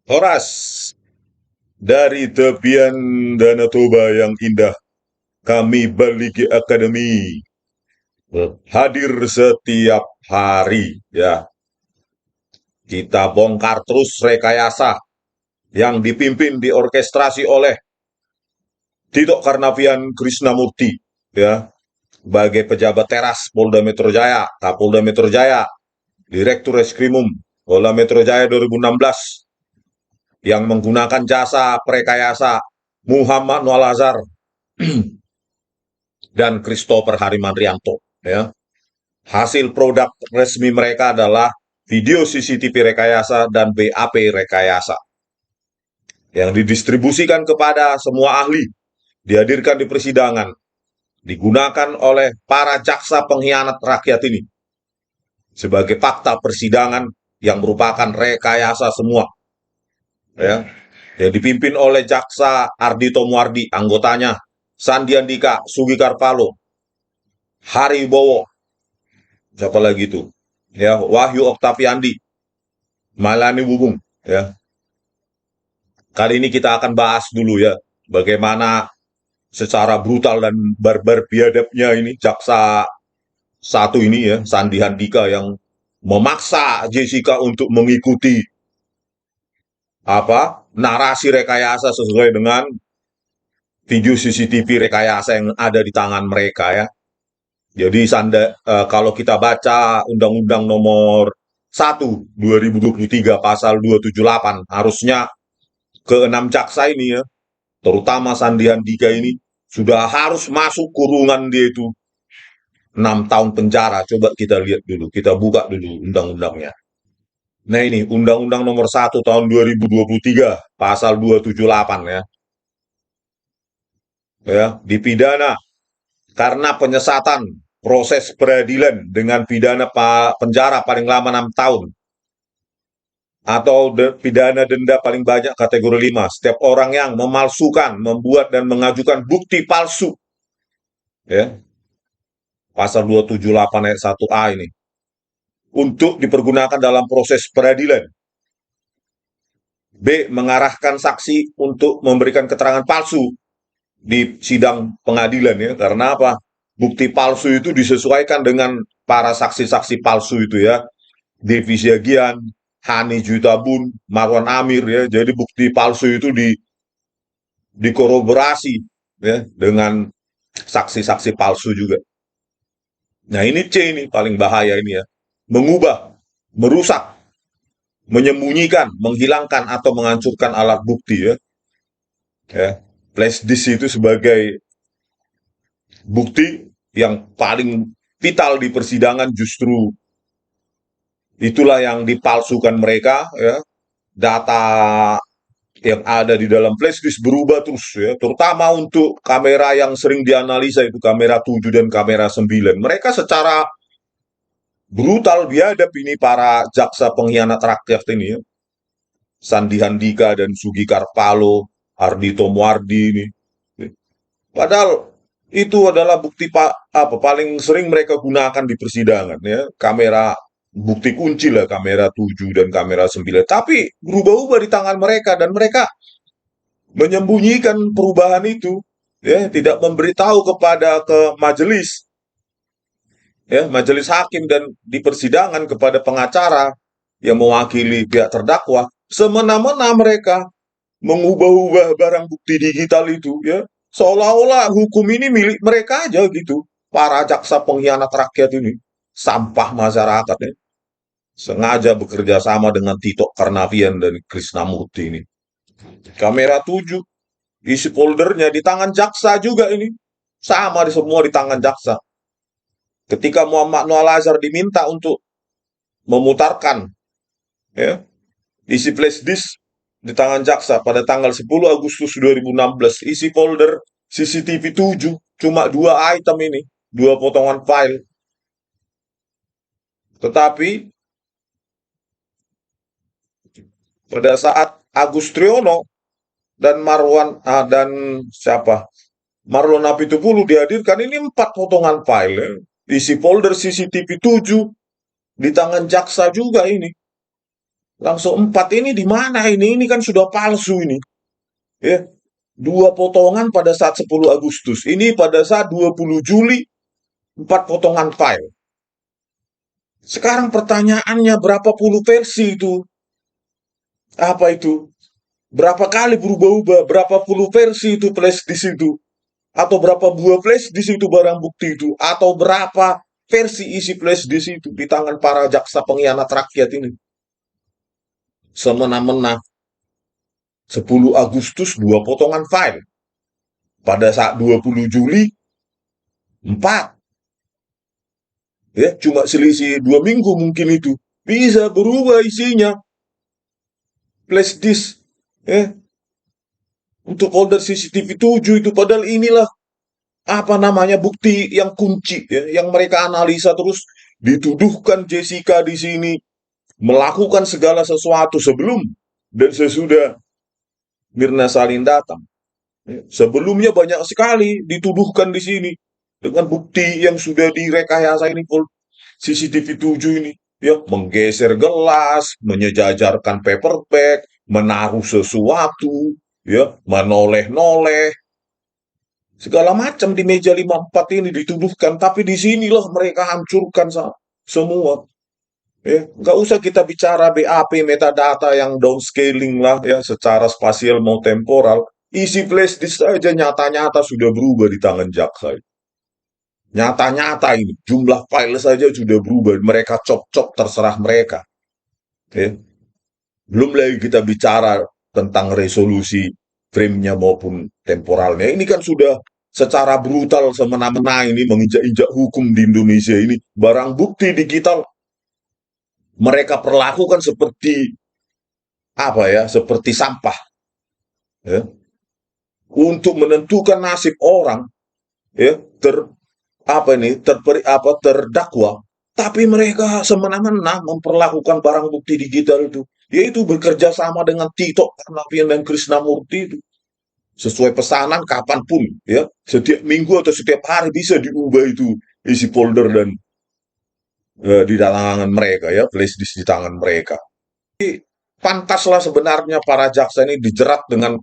Horas, dari tepian Danau Toba yang indah, kami Baligi Academy hadir setiap hari. Ya, kita bongkar terus rekayasa yang dipimpin, diorkestrasi oleh Tito Karnavian Krisnamurti, ya, sebagai pejabat teras Polda Metro Jaya, Kapolda Metro Jaya, Direktur Reskrimum Polda Metro Jaya 2016, yang menggunakan jasa prekayasa Muhammad Noal Azhar dan Christopher Harimandrianto. Ya. Hasil produk resmi mereka adalah video CCTV rekayasa dan BAP rekayasa yang didistribusikan kepada semua ahli, dihadirkan di persidangan, digunakan oleh para jaksa pengkhianat rakyat ini sebagai fakta persidangan yang merupakan rekayasa semua. Ya, yang dipimpin oleh jaksa Ardito Muardi, anggotanya Sandi Andika, Sugi Karpalo, Hari Bowo, siapa lagi itu? Ya, Wahyu Oktaviandi, Malani Bubung. Ya, kali ini kita akan bahas dulu ya bagaimana secara brutal dan barbar biadabnya ini jaksa satu ini ya, Sandi Handika, yang memaksa Jessica untuk mengikuti narasi rekayasa sesuai dengan video CCTV rekayasa yang ada di tangan mereka ya. Jadi kalau kita baca Undang-Undang Nomor 1 2023 pasal 278, harusnya keenam jaksa ini ya, terutama Sandi Handika ini, sudah harus masuk kurungan dia itu 6 tahun penjara. Coba kita lihat dulu, kita buka dulu undang-undangnya. Nah ini Undang-Undang Nomor 1 tahun 2023 pasal 278 ya. Ya, dipidana karena penyesatan proses peradilan dengan pidana penjara paling lama 6 tahun atau pidana denda paling banyak kategori 5 setiap orang yang memalsukan, membuat dan mengajukan bukti palsu. Ya, pasal 278 ayat 1A ini untuk dipergunakan dalam proses peradilan. B. Mengarahkan saksi untuk memberikan keterangan palsu di sidang pengadilan ya. Karena apa? Bukti palsu itu disesuaikan dengan para saksi-saksi palsu itu ya. Devi Siagian, Hani Jutabun, Marwan Amir ya. Jadi bukti palsu itu dikorroborasi ya dengan saksi-saksi palsu juga. Nah, ini C ini paling bahaya ini ya. Mengubah, merusak, menyembunyikan, menghilangkan atau menghancurkan alat bukti ya. Ya. Flash disk itu sebagai bukti yang paling vital di persidangan, justru itulah yang dipalsukan mereka ya. Data yang ada di dalam flash disk berubah terus ya, terutama untuk kamera yang sering dianalisa itu kamera 7 dan kamera 9. Mereka secara brutal biadab ini para jaksa pengkhianat rakyat ini ya. Sandi Handika dan Sugi Karpalo, Ardito Muardi ini. Padahal itu adalah bukti paling sering mereka gunakan di persidangan ya, kamera bukti kunci lah, kamera 7 dan kamera 9. Tapi berubah-ubah di tangan mereka dan mereka menyembunyikan perubahan itu ya, tidak memberitahu ke majelis ya, majelis hakim dan di persidangan kepada pengacara yang mewakili pihak terdakwa. Semena-mena mereka mengubah-ubah barang bukti digital itu ya, seolah-olah hukum ini milik mereka aja gitu. Para jaksa pengkhianat rakyat ini, sampah masyarakat ya, sengaja bekerja sama dengan Tito Karnavian dan Krisnamurti ini. Kamera 7, isi foldernya di tangan jaksa juga ini, sama di semua di tangan jaksa. Ketika Muhammad Noal Azhar diminta untuk memutarkan ya, isi flash disk di tangan jaksa pada tanggal 10 Agustus 2016, isi folder CCTV 7, cuma 2 item ini, 2 potongan file. Tetapi pada saat Agus Triono dan Marlon Apitupulu dihadirkan, ini 4 potongan file ya. Isi folder CCTV 7 di tangan jaksa juga ini. Langsung 4 ini di mana ini? Ini kan sudah palsu ini. Ya, 2 potongan pada saat 10 Agustus. Ini pada saat 20 Juli 4 potongan file. Sekarang pertanyaannya berapa puluh versi itu? Apa itu? Berapa kali berubah-ubah? Berapa puluh versi itu flash di situ? Atau berapa buah flash di situ barang bukti itu? Atau berapa versi isi flash di situ di tangan para jaksa pengkhianat rakyat ini? Semena-mena 10 Agustus 2 potongan file. Pada saat 20 Juli 4. Ya, cuma selisih 2 minggu mungkin itu. Bisa berubah isinya. Flash disk. Ya, untuk folder CCTV 7 itu. Padahal inilah apa namanya bukti yang kunci ya, yang mereka analisa terus dituduhkan Jessica di sini melakukan segala sesuatu sebelum dan sesudah Mirna Salin datang. Ya, sebelumnya banyak sekali dituduhkan di sini dengan bukti yang sudah direkayasa ini CCTV 7 ini ya menggeser gelas, menyejajarkan paper bag, menaruh sesuatu, ya menoleh-noleh segala macam di meja 54 ini dituduhkan, tapi di sinilah mereka hancurkan semua. Ya, nggak usah kita bicara BAP metadata yang downscaling lah ya secara spasial mau temporal. Isi flash disk saja nyata-nyata sudah berubah di tangan jaksa. Nyata-nyata ini jumlah file saja sudah berubah. Mereka cop-cop terserah mereka. Ya. Belum lagi kita bicara tentang resolusi frame-nya maupun temporalnya. Ini kan sudah secara brutal semena-mena ini menginjak-injak hukum di Indonesia ini. Barang bukti digital mereka perlakukan seperti apa ya? Seperti sampah. Ya. Untuk menentukan nasib orang, ya, terdakwa, tapi mereka semena-mena memperlakukan barang bukti digital itu, yaitu bekerja sama dengan Tito Karnavian dan Krishnamurti itu. Sesuai pesanan kapanpun, ya, setiap minggu atau setiap hari bisa diubah itu isi folder dan di tangan mereka, ya, flash disk di tangan mereka. Jadi, pantaslah sebenarnya para jaksa ini dijerat dengan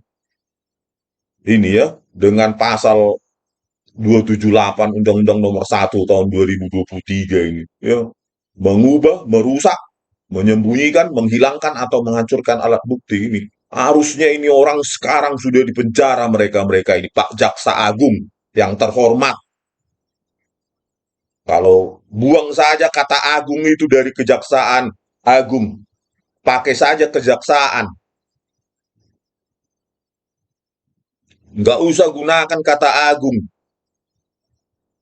ini ya, dengan pasal 278 Undang-Undang Nomor 1 tahun 2023 ini, ya, mengubah, merusak, menyembunyikan, menghilangkan atau menghancurkan alat bukti ini. Harusnya ini orang sekarang sudah dipenjara mereka-mereka ini, Pak Jaksa Agung yang terhormat. Kalau buang saja kata Agung itu dari Kejaksaan Agung, pakai saja kejaksaan. Nggak usah gunakan kata Agung.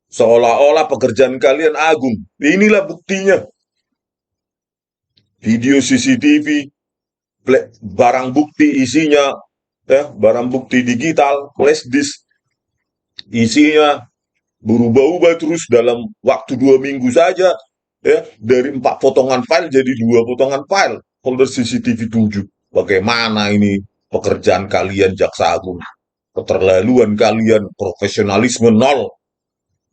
Seolah-olah pekerjaan kalian agung. Inilah buktinya. Video CCTV, barang bukti isinya, ya, barang bukti digital, flash disk, isinya berubah-ubah terus dalam waktu 2 minggu saja, ya, dari 4 potongan file jadi 2 potongan file, folder CCTV 7. Bagaimana ini pekerjaan kalian Jaksa Agung? Keterlaluan kalian, profesionalisme nol.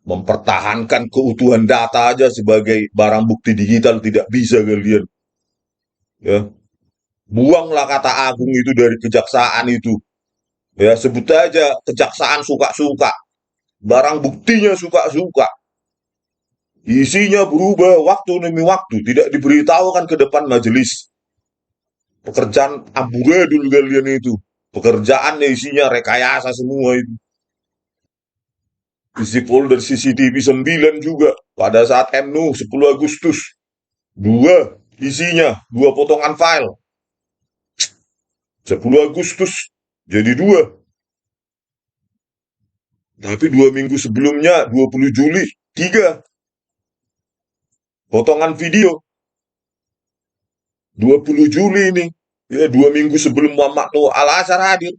Mempertahankan keutuhan data aja sebagai barang bukti digital tidak bisa kalian. Ya, buanglah kata Agung itu dari kejaksaan itu. Ya, sebut aja kejaksaan suka-suka. Barang buktinya suka-suka. Isinya berubah waktu demi waktu, tidak diberitahukan ke depan majelis. Pekerjaan amburadul kalian itu. Pekerjaannya isinya rekayasa semua itu. Isi folder CCTV 9 juga pada saat MNU 10 Agustus. Isinya 2 potongan file. 10 Agustus jadi 2. Tapi 2 minggu sebelumnya 20 Juli 3 potongan video. 20 Juli ini ya 2 minggu sebelum Muhammad Nur Al-Azhar hadir.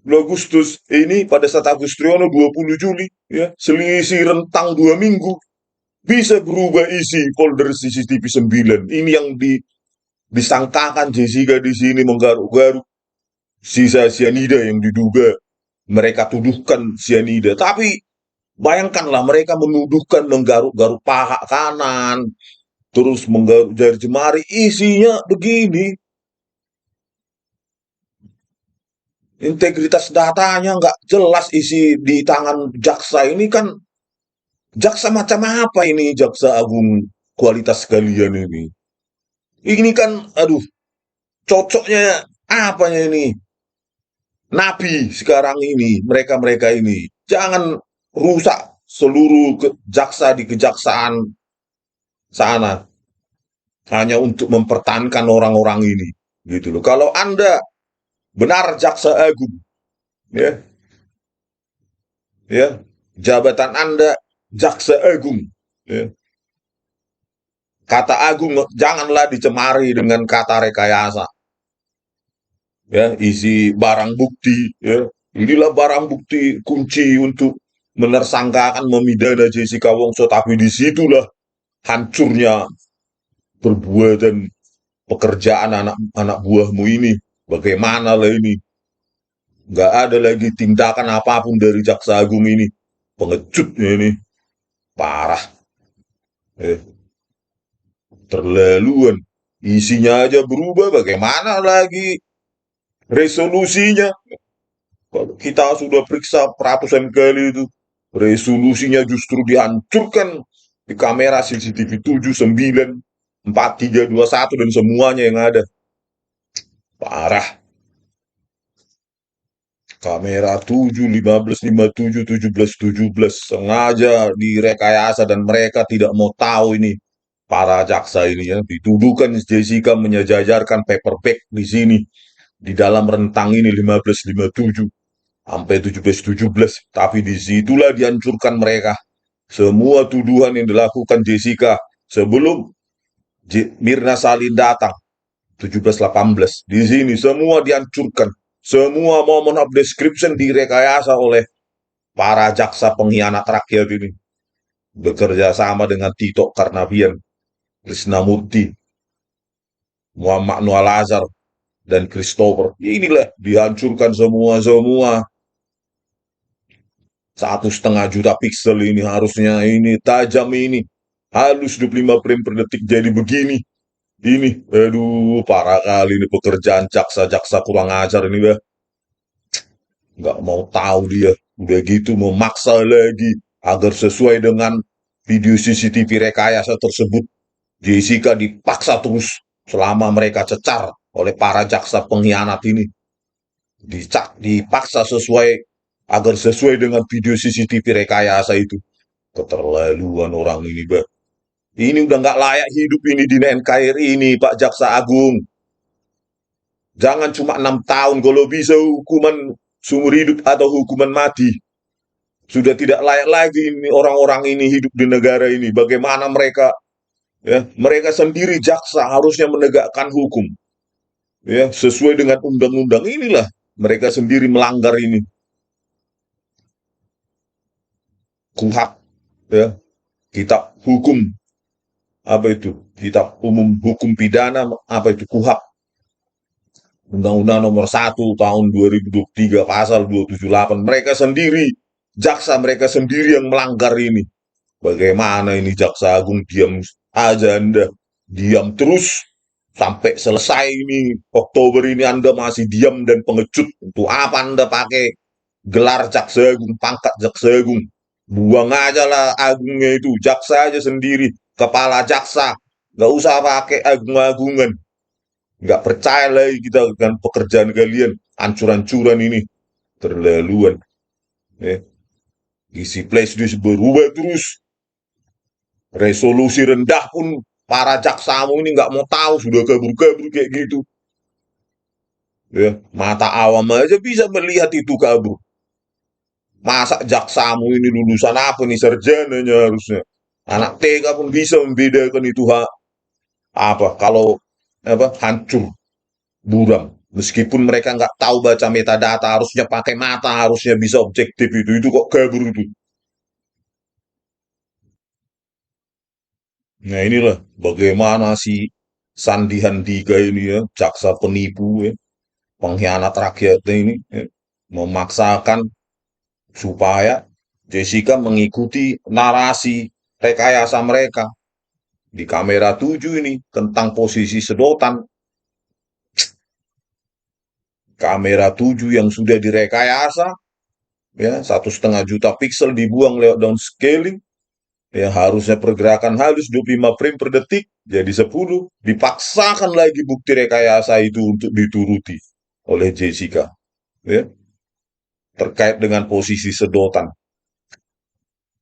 10 Agustus ini pada saat Agus Triono 20 Juli ya selisih rentang 2 minggu bisa berubah isi folder CCTV 9. Ini yang disangkakan Jessica di sini menggaruk-garuk sisa sianida yang diduga mereka tuduhkan sianida. Tapi bayangkanlah mereka menuduhkan menggaruk-garuk paha kanan, terus menggaruk jari jemari, isinya begini. Integritas datanya nggak jelas, isi di tangan jaksa ini kan, jaksa macam apa ini, jaksa agung kualitas kalian ini? Ini kan, aduh, cocoknya apanya ini? Nabi sekarang ini, mereka-mereka ini. Jangan rusak seluruh jaksa di kejaksaan sana hanya untuk mempertahankan orang-orang ini. Gitu loh. Kalau Anda benar jaksa agung, ya, ya, jabatan Anda jaksa agung, ya, kata agung janganlah dicemari dengan kata rekayasa, ya, isi barang bukti, ya, inilah barang bukti kunci untuk menersangkakan memidana Jessica Wongso, tapi disitulah hancurnya perbuatan pekerjaan anak-anak buahmu ini. Bagaimana lah ini? Nggak ada lagi tindakan apapun dari jaksa agung ini. Pengecutnya ini parah, eh, terlaluan. Isinya aja berubah, bagaimana lagi resolusinya? Kalau kita sudah periksa ratusan kali itu, resolusinya justru dihancurkan di kamera CCTV 7, 9, 4, 3, 2, 1, dan semuanya yang ada. Parah. Kamera 7, 15, 57, 17, 17 sengaja direkayasa dan mereka tidak mau tahu ini. Para jaksa ini ya dituduhkan Jessica menyejajarkan paperback di sini, di dalam rentang ini 15, 57 sampai 17, 17, tapi disitulah dihancurkan mereka. Semua tuduhan yang dilakukan Jessica sebelum Mirna Salin datang 17, 18, di sini semua dihancurkan. Semua momen of description direkayasa oleh para jaksa pengkhianat rakyat ini. Bekerja sama dengan Tito Karnavian, Krisnamurti, Muhammad Noah Lazar, dan Christopher. Inilah dihancurkan semua-semua. 1,5 juta piksel ini harusnya ini tajam ini. Halus 25 frame per detik jadi begini. Ini, aduh, parah kali ini pekerjaan jaksa-jaksa kurang ajar ini, bah. Nggak mau tahu dia. Udah gitu memaksa lagi agar sesuai dengan video CCTV rekayasa tersebut. Jessica dipaksa terus selama mereka cecar oleh para jaksa pengkhianat ini. Dipaksa sesuai agar sesuai dengan video CCTV rekayasa itu. Keterlaluan orang ini, bah. Ini udah nggak layak hidup ini di NKRI ini, Pak Jaksa Agung. Jangan cuma 6 tahun, kalau bisa hukuman seumur hidup atau hukuman mati. Sudah tidak layak lagi ini orang-orang ini hidup di negara ini. Bagaimana mereka, ya, mereka sendiri jaksa harusnya menegakkan hukum, ya, sesuai dengan undang-undang. Inilah mereka sendiri melanggar ini. KUHP, ya, kitab hukum, apa itu? Kitab umum hukum pidana, apa itu? KUHP. Undang-Undang nomor 1 tahun 2023 pasal 278. Mereka sendiri, jaksa mereka sendiri yang melanggar ini. Bagaimana ini jaksa agung diam aja Anda? Diam terus sampai selesai ini Oktober ini Anda masih diam dan pengecut. Untuk apa Anda pakai gelar jaksa agung, pangkat jaksa agung? Buang aja lah agungnya itu, jaksa aja sendiri, kepala jaksa. Nggak usah pakai agung-agungan. Nggak percaya lagi kita dengan pekerjaan kalian, ancur-ancuran ini. Terlaluan. Eh, isi flash disk berubah terus. Resolusi rendah pun para jaksamu ini nggak mau tahu, sudah kabur-kabur kayak gitu. Ya, mata awam aja bisa melihat itu kabur. Masa jaksamu ini lulusan apa nih, sarjananya harusnya. Anak TK pun bisa membedakan itu apa kalau apa hancur buram. Meskipun mereka nggak tahu baca metadata, harusnya pakai mata, harusnya bisa objektif itu kok kabur itu. Nah inilah bagaimana si Sandi Handika ini ya, jaksa penipu ya, pengkhianat rakyat ini ya, memaksakan supaya Jessica mengikuti narasi rekayasa mereka. di kamera 7 ini tentang posisi sedotan. Kamera 7 yang sudah direkayasa, ya 1,5 juta piksel dibuang lewat downscaling, ya harusnya pergerakan halus 25 frame per detik jadi 10, dipaksakan lagi bukti rekayasa itu untuk dituruti oleh Jessica, ya, terkait dengan posisi sedotan.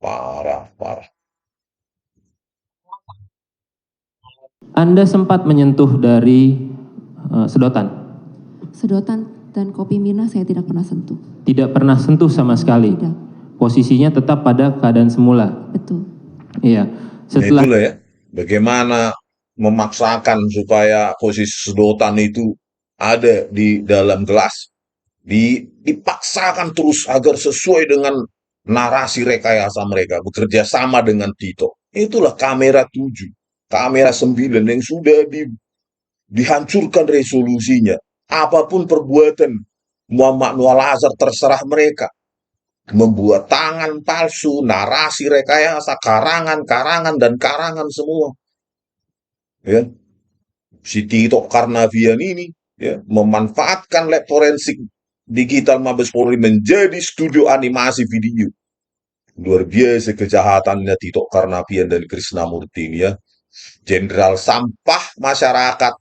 Parah, parah. Anda sempat menyentuh dari sedotan? Sedotan dan kopi Mirna saya tidak pernah sentuh. Tidak pernah sentuh sama sekali? Tidak. Posisinya tetap pada keadaan semula? Betul. Iya. Nah Setelah itulah ya, bagaimana memaksakan supaya posisi sedotan itu ada di dalam gelas, dipaksakan terus agar sesuai dengan narasi rekayasa mereka, bekerja sama dengan Tito. Itulah kamera 7, kamera 9 yang sudah dihancurkan resolusinya. Apapun perbuatan Muhammad Nual Azhar terserah mereka. Membuat tangan palsu, narasi rekayasa, karangan, dan karangan semua. Ya, si Tito Karnavian ini ya memanfaatkan lab forensik digital Mabes Polri menjadi studio animasi video. Luar biasa kejahatannya Tito Karnavian dan Krisnamurti ini ya. Jenderal sampah masyarakat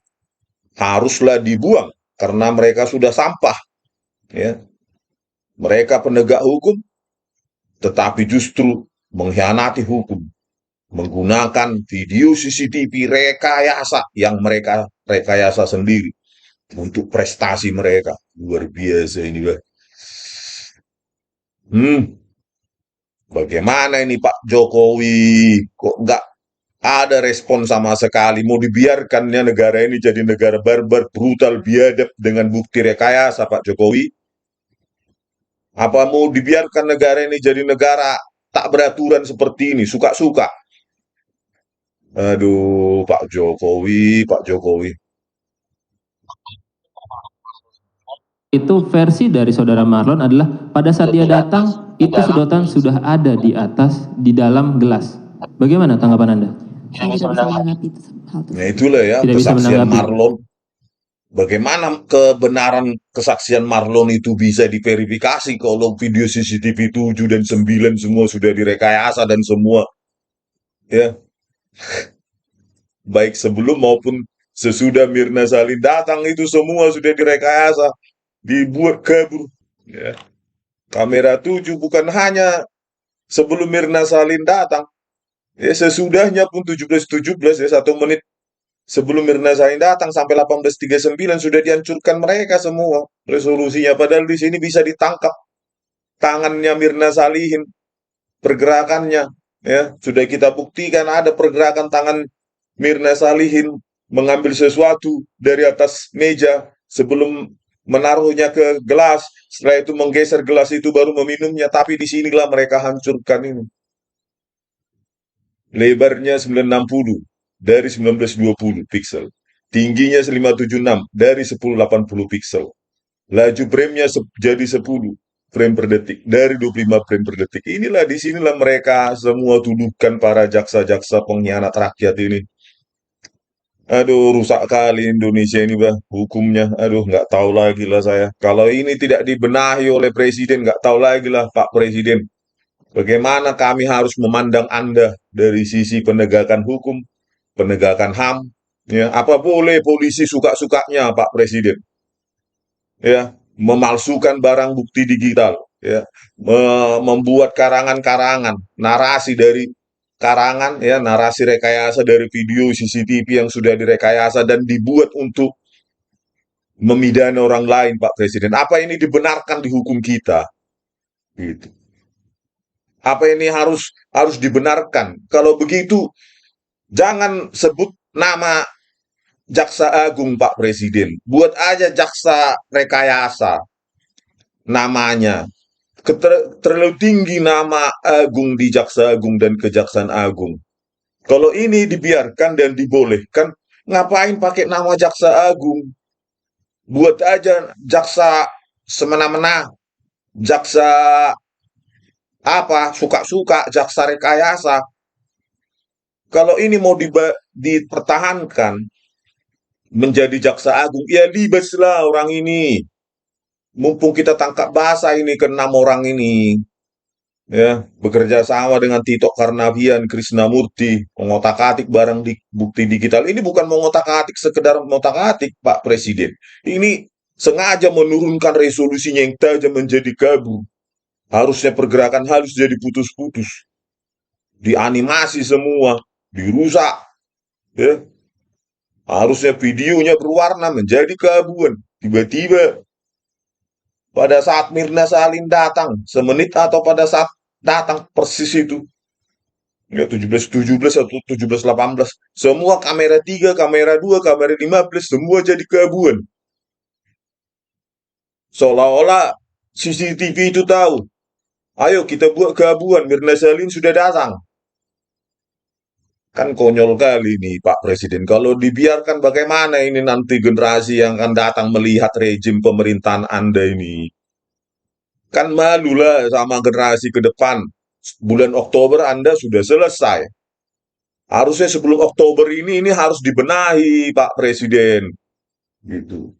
haruslah dibuang karena mereka sudah sampah. Ya, mereka penegak hukum, tetapi justru mengkhianati hukum, menggunakan video CCTV rekayasa yang mereka rekayasa sendiri untuk prestasi mereka. Luar biasa ini, Pak. Bagaimana ini Pak Jokowi? Kok nggak ada respon sama sekali? Mau dibiarkannya negara ini jadi negara barbar, brutal, biadab dengan bukti rekayasa Pak Jokowi? Apa mau dibiarkan negara ini jadi negara tak beraturan seperti ini, suka-suka? Aduh, Pak Jokowi, Pak Jokowi. itu versi dari saudara Marlon adalah pada saat dia datang itu sedotan sudah ada di atas di dalam gelas. Bagaimana tanggapan Anda? Saya tidak bisa menanggapi hal tersebut. Nah itulah ya Tidak bisa kesaksian menanggapi. Marlon. Bagaimana kebenaran kesaksian Marlon itu bisa diverifikasi kalau video CCTV 7 dan 9 semua sudah direkayasa dan semua ya baik sebelum maupun sesudah Mirna Salihin datang itu semua sudah direkayasa, dibuat kabur. Ya. Kamera 7 bukan hanya sebelum Mirna Salihin datang, ya sesudahnya pun 17:17 ya 1 menit sebelum Mirna Salihin datang sampai 18:39 sudah dihancurkan mereka semua resolusinya. Padahal di sini bisa ditangkap tangannya Mirna Salihin, pergerakannya, ya sudah kita buktikan ada pergerakan tangan Mirna Salihin mengambil sesuatu dari atas meja sebelum menaruhnya ke gelas. Setelah itu menggeser gelas itu baru meminumnya. Tapi disinilah mereka hancurkan ini. Lebarnya 960 dari 1920 piksel. Tingginya 576 dari 1080 piksel. Laju frame-nya jadi 10 frame per detik dari 25 frame per detik. Inilah disinilah mereka semua tuduhkan para jaksa-jaksa pengkhianat rakyat ini. Aduh, rusak kali Indonesia ini, Bang. Hukumnya, aduh, nggak tahu lagi lah saya. Kalau ini tidak dibenahi oleh Presiden, nggak tahu lagi lah Pak Presiden. Bagaimana kami harus memandang Anda dari sisi penegakan hukum, penegakan HAM, ya, apa boleh polisi suka-sukanya Pak Presiden, ya, memalsukan barang bukti digital, ya, membuat karangan-karangan, narasi dari karangan, ya, narasi rekayasa dari video CCTV yang sudah direkayasa dan dibuat untuk memidana orang lain, Pak Presiden. Apa ini dibenarkan di hukum kita? Gitu. Apa ini harus dibenarkan? Kalau begitu, jangan sebut nama Jaksa Agung Pak Presiden. Buat aja Jaksa Rekayasa namanya. Terlalu tinggi nama Agung di Jaksa Agung dan Kejaksaan Agung. Kalau ini dibiarkan dan dibolehkan, ngapain pakai nama Jaksa Agung? Buat aja jaksa semena-mena, jaksa apa, suka-suka, jaksa rekayasa. Kalau ini mau dipertahankan menjadi jaksa agung, ya libaslah orang ini. Mumpung kita tangkap basah ini ke 6 orang ini, ya, bekerja sama dengan Tito Karnavian, Krisnamurti, mengotak-atik barang bukti digital. Ini bukan mengotak-atik sekedar mengotak-atik, Pak Presiden. Ini sengaja menurunkan resolusinya yang tajam menjadi kabur. Harusnya pergerakan halus jadi putus-putus. Dianimasi semua, dirusak. Ya. Harusnya videonya berwarna menjadi keabuan. Tiba-tiba pada saat Mirna Salihin datang, semenit atau pada saat datang persis itu, ya 17-17 atau 17-18, semua kamera 3, kamera 2, kamera 15, semua jadi keabuan. Seolah-olah CCTV itu tahu, ayo kita buat keabuan, Mirna Salihin sudah datang. Kan konyol kali nih Pak Presiden. Kalau dibiarkan bagaimana ini nanti generasi yang akan datang melihat rejim pemerintahan Anda ini. Kan malulah sama generasi ke depan. Bulan Oktober Anda sudah selesai. Harusnya sebelum Oktober ini harus dibenahi Pak Presiden. Gitu.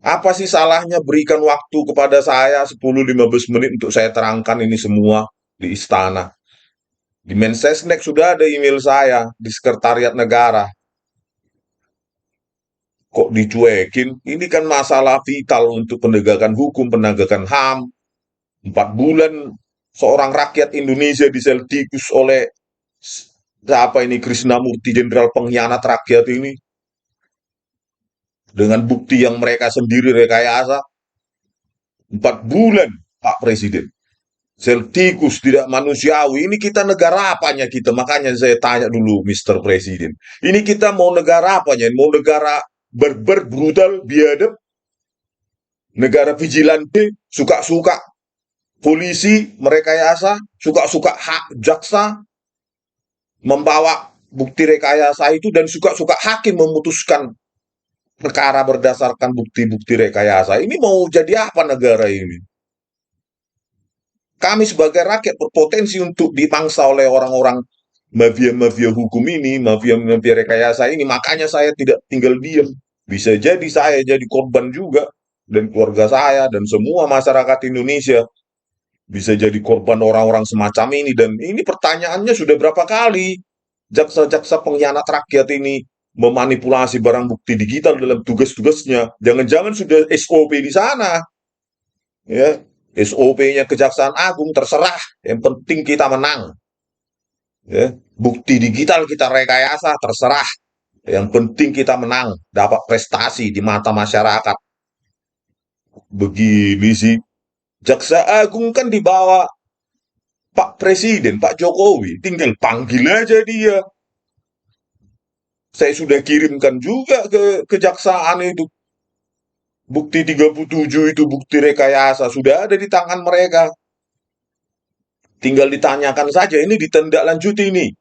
Apa sih salahnya berikan waktu kepada saya 10-15 menit untuk saya terangkan ini semua di istana. Di Mensesnek sudah ada email saya di Sekretariat Negara. Kok dicuekin? Ini kan masalah vital untuk penegakan hukum, penegakan HAM. 4 bulan seorang rakyat Indonesia diseltikus oleh siapa ini, Krisnamurti, jenderal pengkhianat rakyat ini. Dengan bukti yang mereka sendiri rekayasa. 4 bulan, Pak Presiden. Seltikus, tidak manusiawi. Ini kita negara apanya kita? Makanya saya tanya dulu, Mr. Presiden. Ini kita mau negara apanya? Mau negara berber, brutal, biadab? Negara vigilante, suka-suka polisi, merekayasa, suka-suka hak jaksa, membawa bukti rekayasa itu, dan suka-suka hakim memutuskan perkara berdasarkan bukti-bukti rekayasa. Ini mau jadi apa negara ini? Kami sebagai rakyat berpotensi untuk dipangsa oleh orang-orang mafia-mafia hukum ini, mafia-mafia rekayasa ini. Makanya saya tidak tinggal diam. Bisa jadi saya jadi korban juga, dan keluarga saya, dan semua masyarakat Indonesia bisa jadi korban orang-orang semacam ini. Dan ini pertanyaannya sudah berapa kali jaksa-jaksa pengkhianat rakyat ini memanipulasi barang bukti digital dalam tugas-tugasnya. Jangan-jangan sudah SOP di sana. Ya, SOP-nya Kejaksaan Agung terserah, yang penting kita menang. Ya, bukti digital kita rekayasa terserah, yang penting kita menang, dapat prestasi di mata masyarakat. Begini sih, Jaksa Agung kan dibawa Pak Presiden, Pak Jokowi, tinggal panggil aja dia. Saya sudah kirimkan juga ke kejaksaan itu. Bukti 37 itu bukti rekayasa, sudah ada di tangan mereka. Tinggal ditanyakan saja, ini ditindaklanjuti ini.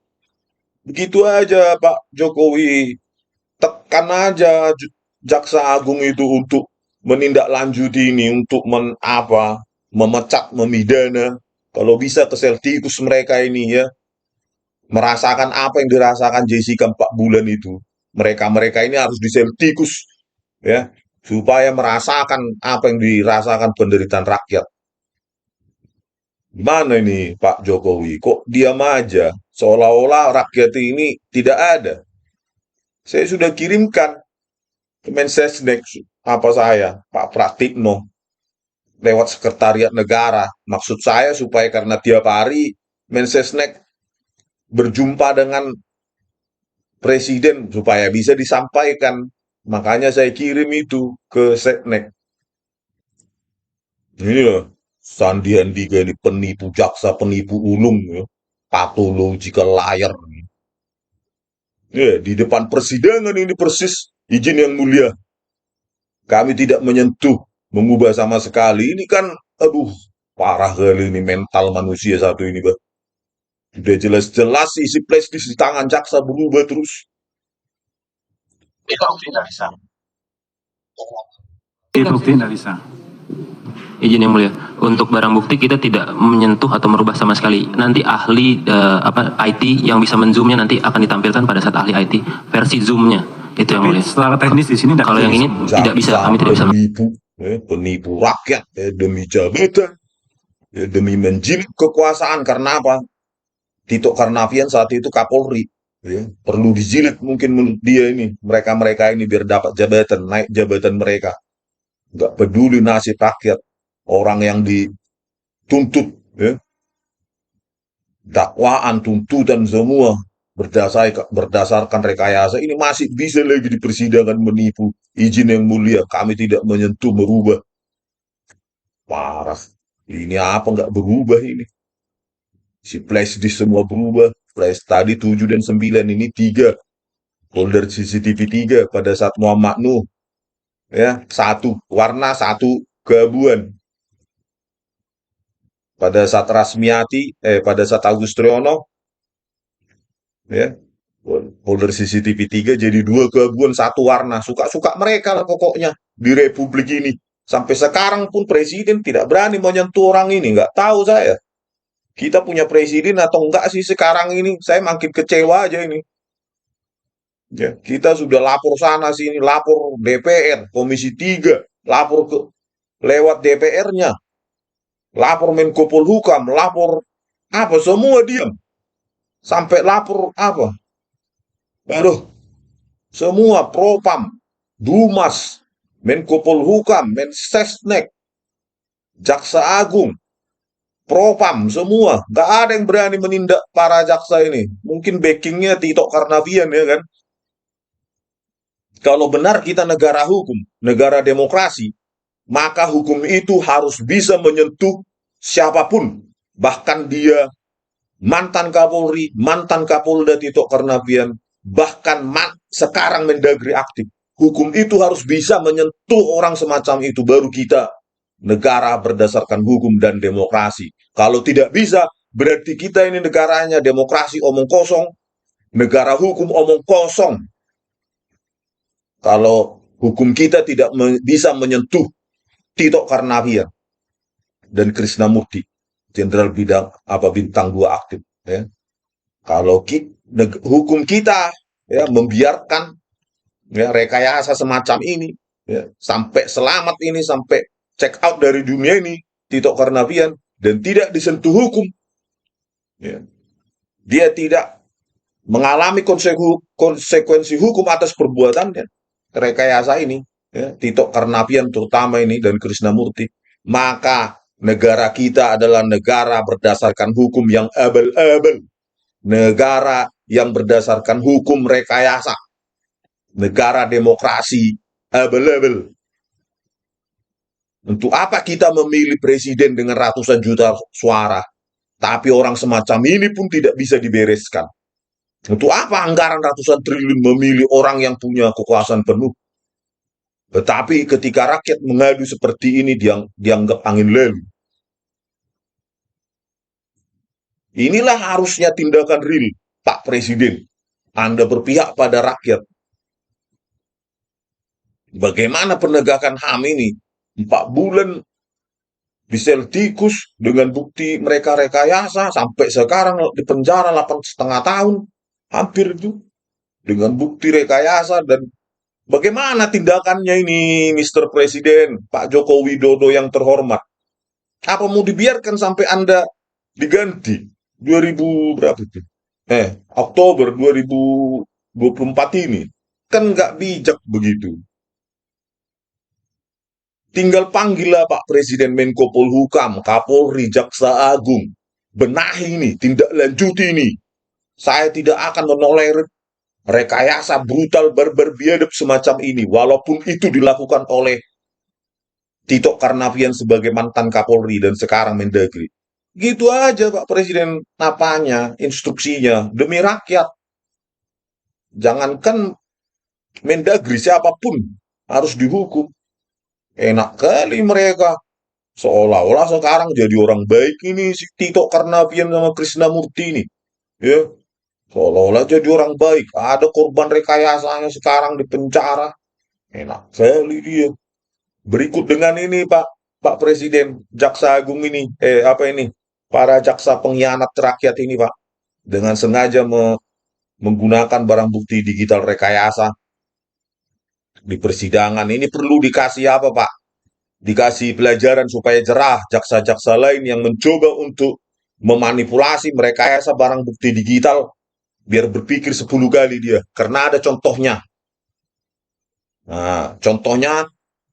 Begitu aja Pak Jokowi, tekan aja Jaksa Agung itu untuk menindaklanjuti ini, untuk memecat, memidana. Kalau bisa ke seltikus mereka ini ya, merasakan apa yang dirasakan Jessica 4 bulan itu. Mereka-mereka ini harus diseltikus ya, supaya merasakan apa yang dirasakan penderitaan rakyat. Gimana ini Pak Jokowi? Kok diam aja? Seolah-olah rakyat ini tidak ada. Saya sudah kirimkan ke Mensesnek Pak Pratikno lewat Sekretariat Negara. Maksud saya supaya karena tiap hari Mensesnek berjumpa dengan Presiden supaya bisa disampaikan. Makanya saya kirim itu ke Seknek. Ini loh, Sandi Andika ini penipu jaksa, penipu ulung, ya. Patological liar. Ya, di depan persidangan ini persis, izin yang mulia. Kami tidak menyentuh, mengubah sama sekali. Ini kan, aduh, parah kali ini mental manusia satu ini, Bah. Sudah jelas-jelas isi flashdisk di tangan jaksa berubah terus. Itu finaliza. Izin yang mulia, untuk barang bukti kita tidak menyentuh atau merubah sama sekali. Nanti ahli IT yang bisa men-zoomnya nanti akan ditampilkan pada saat ahli IT versi zoomnya. Itu yang mulia. Secara teknis di sini Kalau yang ini tidak bisa, kami tidak bisa. Penipu rakyat demi jabatan, demi menjilid kekuasaan. Karena apa? Tito Karnavian saat itu Kapolri, perlu dijilid mungkin menurut dia ini, mereka-mereka ini biar dapat jabatan, naik jabatan mereka. Nggak peduli nasib rakyat, orang yang dituntut, dakwaan, tuntutan semua berdasarkan rekayasa, ini masih bisa lagi di persidangan menipu. Izin yang mulia, kami tidak menyentuh, merubah. Parah. Ini apa nggak berubah ini? Si flash disk semua berubah. Flash tadi 7 dan 9, ini 3. Folder CCTV 3 pada saat Muhammad Nuh. Ya, 1 warna, 1 keabuan. Pada saat Rasmiati, pada saat Agus Triyono, ya, folder CCTV 3 jadi 2 keabuan, 1 warna. Suka-suka mereka lah pokoknya di Republik ini. Sampai sekarang pun presiden tidak berani menyentuh orang ini. Nggak tahu saya. Kita punya presiden atau enggak sih sekarang ini? Saya makin kecewa aja ini. Ya, kita sudah lapor sana sini, lapor DPR, Komisi 3, lapor ke lewat DPR-nya, lapor Menko Polhukam, lapor apa, semua diam. Sampai lapor apa? Aduh, semua Propam, Dumas, Menko Polhukam, Mensesnek, Jaksa Agung, Propam, semua. Nggak ada yang berani menindak para jaksa ini. Mungkin backingnya Tito Karnavian ya kan. Kalau benar kita negara hukum, negara demokrasi, maka hukum itu harus bisa menyentuh siapapun. Bahkan dia mantan Kapolri, mantan Kapolda Tito Karnavian, bahkan sekarang Mendagri aktif. Hukum itu harus bisa menyentuh orang semacam itu, baru kita negara berdasarkan hukum dan demokrasi. Kalau tidak bisa, berarti kita ini negaranya demokrasi omong kosong, negara hukum omong kosong. Kalau hukum kita tidak bisa menyentuh Tito Karnavian dan Krisnamurti, Jenderal Bintang 2 aktif. Ya. Kalau hukum kita ya membiarkan ya rekayasa semacam ini, ya, sampai selamat ini, sampai check out dari dunia ini, Tito Karnavian, dan tidak disentuh hukum, ya, dia tidak mengalami konsekuensi hukum atas perbuatannya, rekayasa ini, ya, Tito Karnavian terutama ini dan Krisnamurti, maka negara kita adalah negara berdasarkan hukum yang abal-abal, negara yang berdasarkan hukum rekayasa, negara demokrasi abal-abal. Untuk apa kita memilih presiden dengan ratusan juta suara, tapi orang semacam ini pun tidak bisa dibereskan? Untuk apa anggaran ratusan triliun memilih orang yang punya kekuasaan penuh? Tetapi ketika rakyat mengadu seperti ini, dianggap angin lalu. Inilah harusnya tindakan real, Pak Presiden. Anda berpihak pada rakyat. Bagaimana penegakan HAM ini? 4 bulan di sel tikus dengan bukti mereka rekayasa, sampai sekarang di penjara 8,5 tahun, hampir itu, dengan bukti rekayasa. Dan bagaimana tindakannya ini, Mr. Presiden, Pak Joko Widodo yang terhormat? Apa mau dibiarkan sampai Anda diganti 2000 berapa itu? Oktober 2024 ini? Kan nggak bijak begitu. Tinggal panggillah Pak Presiden, Menko Polhukam, Kapolri, Jaksa Agung. Benahi ini, tindak lanjuti ini. Saya tidak akan menolerir rekayasa brutal barbar biadab semacam ini, walaupun itu dilakukan oleh Tito Karnavian sebagai mantan Kapolri dan sekarang Mendagri. Gitu aja Pak Presiden, napanya, instruksinya, demi rakyat. Jangankan Mendagri, siapapun harus dihukum. Enak kali mereka, seolah-olah sekarang jadi orang baik ini si Tito Karnavian sama Krisnamurti ini, ya, seolah-olah jadi orang baik. Ada korban rekayasanya sekarang di penjara, enak kali dia. Berikut dengan ini Pak, Pak Presiden, Jaksa Agung ini, para jaksa pengkhianat rakyat ini, Pak, dengan sengaja menggunakan barang bukti digital rekayasa di persidangan. Ini perlu dikasih apa, Pak? Dikasih pelajaran supaya jerah jaksa-jaksa lain yang mencoba untuk memanipulasi merekayasa barang bukti digital, biar berpikir 10 kali dia. Karena ada contohnya. Nah, contohnya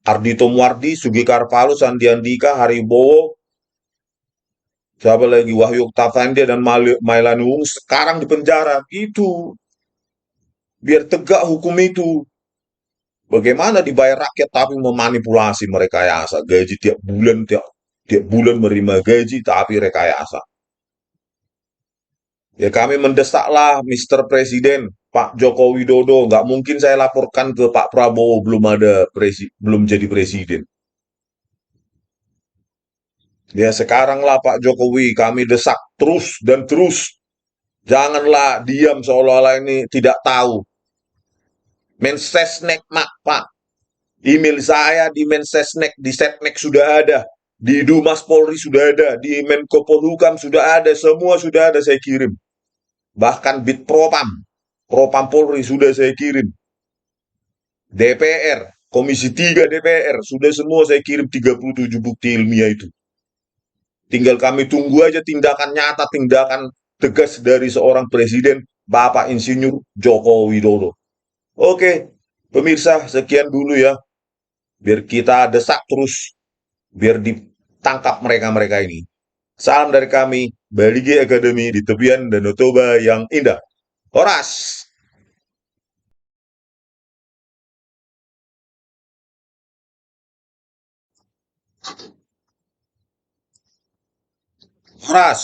Ardhito Muardi, Sugikar Palu, Sandi Andika, Haribowo, siapa lagi, Wahyu Octaviandia dan Mailani Wung sekarang di penjara. Itu biar tegak hukum itu. Bagaimana dibayar rakyat tapi memanipulasi merekayasa gaji tiap bulan menerima gaji tapi rekayasa. Ya kami mendesaklah Mr. Presiden Pak Joko Widodo. Nggak mungkin saya laporkan ke Pak Prabowo belum jadi presiden. Ya sekaranglah Pak Jokowi kami desak terus dan terus. Janganlah diam seolah-olah ini tidak tahu. Mensesnek Pak. Email saya di Mensesnek, di Setnek sudah ada. Di Dumas Polri sudah ada. Di Menko Polhukam sudah ada. Semua sudah ada saya kirim. Bahkan Propam Polri sudah saya kirim. DPR, Komisi 3 DPR, sudah semua saya kirim 37 bukti ilmiah itu. Tinggal kami tunggu aja tindakan nyata, tindakan tegas dari seorang presiden, Bapak Insinyur Joko Widodo. Oke, pemirsa, sekian dulu ya. Biar kita desak terus, biar ditangkap mereka-mereka ini. Salam dari kami, Baligi Academy di tepian Danau Toba yang indah. Horas! Horas!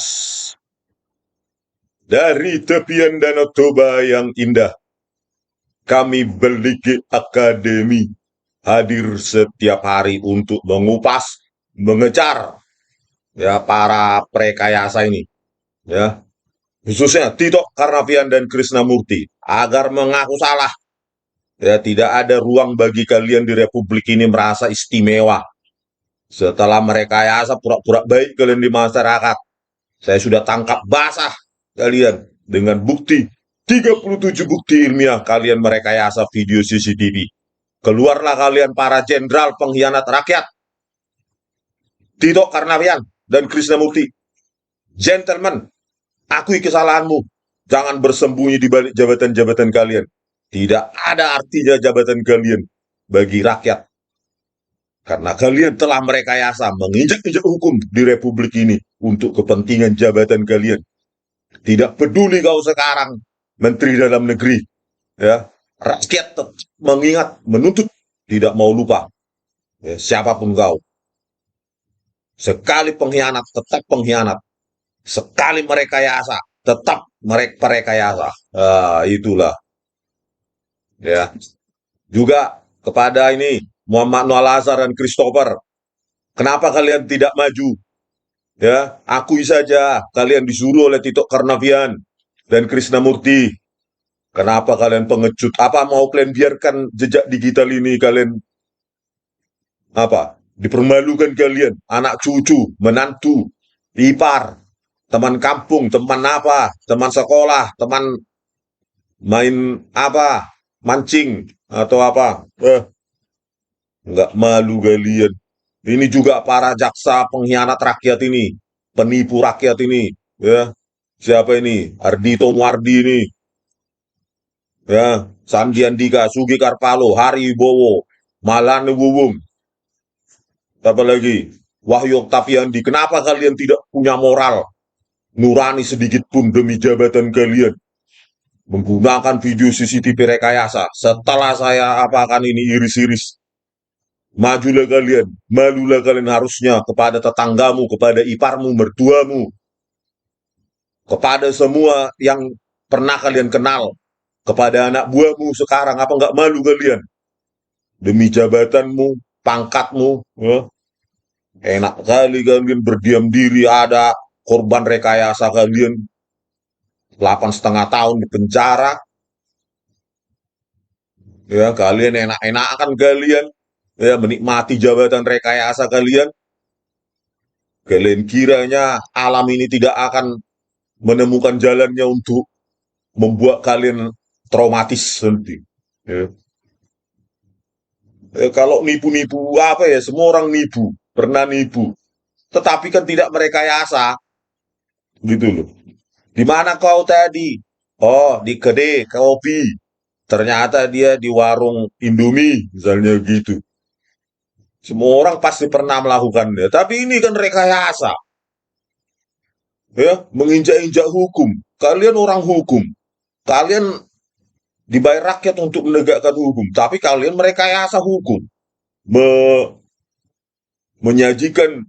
Dari tepian Danau Toba yang indah, kami Baligi Academy hadir setiap hari untuk mengupas, mengejar ya para prekayasa ini, ya khususnya Tito Karnavian dan Krisnamurti agar mengaku salah. Ya tidak ada ruang bagi kalian di Republik ini merasa istimewa. Setelah merekayasa pura-pura baik kalian di masyarakat, saya sudah tangkap basah kalian dengan bukti 37 bukti ilmiah kalian merekayasa video CCTV. Keluarlah kalian para jenderal pengkhianat rakyat. Tito Karnavian dan Krisnamurti. Gentlemen, akui kesalahanmu. Jangan bersembunyi di balik jabatan-jabatan kalian. Tidak ada artinya jabatan kalian bagi rakyat. Karena kalian telah merekayasa, menginjak-injak hukum di Republik ini untuk kepentingan jabatan kalian. Tidak peduli kau sekarang Menteri Dalam Negeri. Ya, rakyat mengingat, menuntut, tidak mau lupa. Ya, siapapun kau. Sekali pengkhianat, tetap pengkhianat. Sekali merekayasa, tetap merekayasa. Itulah. Ya. Juga kepada ini Muhammad Noah Lazar dan Christopher, kenapa kalian tidak maju? Ya, akui saja kalian disuruh oleh Tito Karnavian dan Krisnamurti. Kenapa kalian pengecut? Apa mau kalian biarkan jejak digital ini kalian dipermalukan kalian, anak cucu, menantu, ipar, teman kampung, teman teman sekolah, teman main mancing atau apa? Nggak malu kalian. Ini juga para jaksa pengkhianat rakyat ini, penipu rakyat ini, ya. Siapa ini? Ardhito Muardi ini, ya. Sandi Andika, Sugi Karpalo, Hari Wibowo, Mailani Wuwung, apa lagi? Wahyu Octaviandi. Kenapa kalian tidak punya moral nurani sedikit pun demi jabatan kalian? Menggunakan video CCTV rekayasa. Setelah saya apakan ini iris-iris, majulah kalian, malulah kalian harusnya kepada tetanggamu, kepada iparmu, mertuamu, kepada semua yang pernah kalian kenal, kepada anak buahmu sekarang, apa nggak malu kalian? Demi jabatanmu, pangkatmu, ya. Enak kali kalian berdiam diri, ada korban rekayasa kalian 8,5 tahun di penjara. Ya, kalian enak-enakan kalian, ya menikmati jabatan rekayasa kalian. Kalian kiranya alam ini tidak akan menemukan jalannya untuk membuat kalian traumatis nanti. Ya. Kalau nipu-nipu apa ya, semua orang nipu, pernah nipu. Tetapi kan tidak merekayasa, gitu loh. Di mana kau tadi? Oh, di kedai kopi. Ternyata dia di warung Indomie, misalnya gitu. Semua orang pasti pernah melakukannya. Tapi ini kan rekayasa, ya, menginjak-injak hukum. Kalian orang hukum. Kalian dibayar rakyat untuk menegakkan hukum, tapi kalian merekayasa hukum. Me- Menyajikan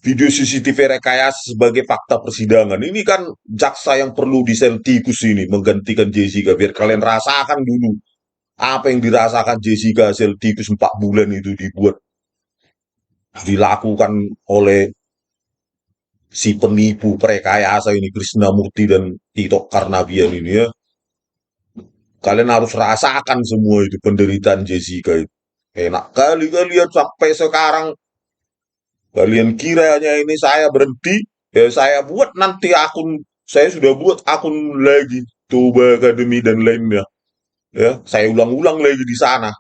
video CCTV rekayasa sebagai fakta persidangan. Ini kan jaksa yang perlu disel tikus ini menggantikan Jessica. Biar kalian rasakan dulu apa yang dirasakan Jessica sel tikus 4 bulan itu dilakukan oleh si penipu perekayasa ini Krisnamurti dan Tito Karnavian ini ya. Kalian harus rasakan semua itu penderitaan Jessica itu. Enak kali kalian sampai sekarang. Kalian kiranya ini saya berhenti, ya saya buat nanti akun, saya sudah buat akun lagi, Toba Academy dan lainnya. Ya, saya ulang-ulang lagi di sana.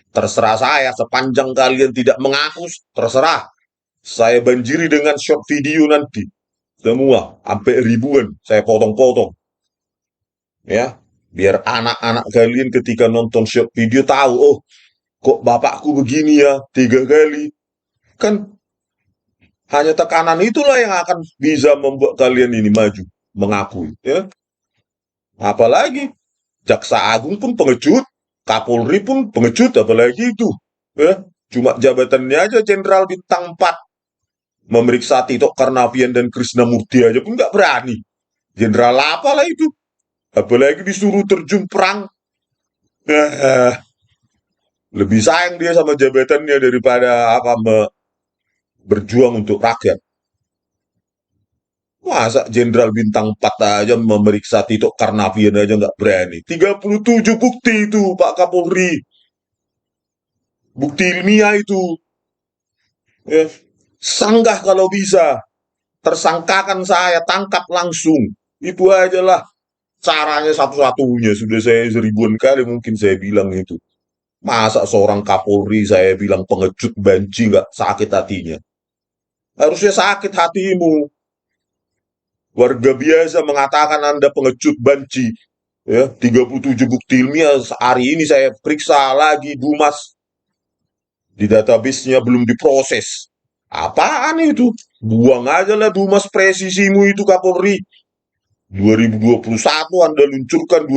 Terserah saya, sepanjang kalian tidak mengaku, terserah. Saya banjiri dengan short video nanti. Semua, sampai ribuan, saya potong-potong. Ya, biar anak-anak kalian ketika nonton short video tahu, oh, kok bapakku begini ya, 3 kali. Kan hanya tekanan itulah yang akan bisa membuat kalian ini maju, mengakui. Ya. Apalagi Jaksa Agung pun pengecut, Kapolri pun pengecut, apalagi itu. Ya. Cuma jabatannya aja Jenderal Bintang 4. Memeriksa Tito Karnavian dan Krisnamurti aja pun nggak berani. Jenderal apalah itu? Apalagi disuruh terjun perang. Lebih sayang dia sama jabatannya daripada apa berjuang untuk rakyat. Masa Jenderal Bintang 4 aja memeriksa Tito Karnavian aja nggak berani. 37 bukti itu Pak Kapolri. Bukti ilmiah itu. Ya. Sanggah kalau bisa. Tersangkakan saya, tangkap langsung. Itu aja lah caranya satu-satunya. Sudah saya 1000-an kali mungkin saya bilang itu. Masa seorang Kapolri saya bilang pengecut banci nggak sakit hatinya. Harusnya sakit hatimu. Warga biasa mengatakan Anda pengecut banci. Ya, 37 bukti ilmiah hari ini saya periksa lagi Dumas. Di database-nya belum diproses. Apaan itu? Buang aja lah Dumas presisimu itu Kapolri. 2021 Anda luncurkan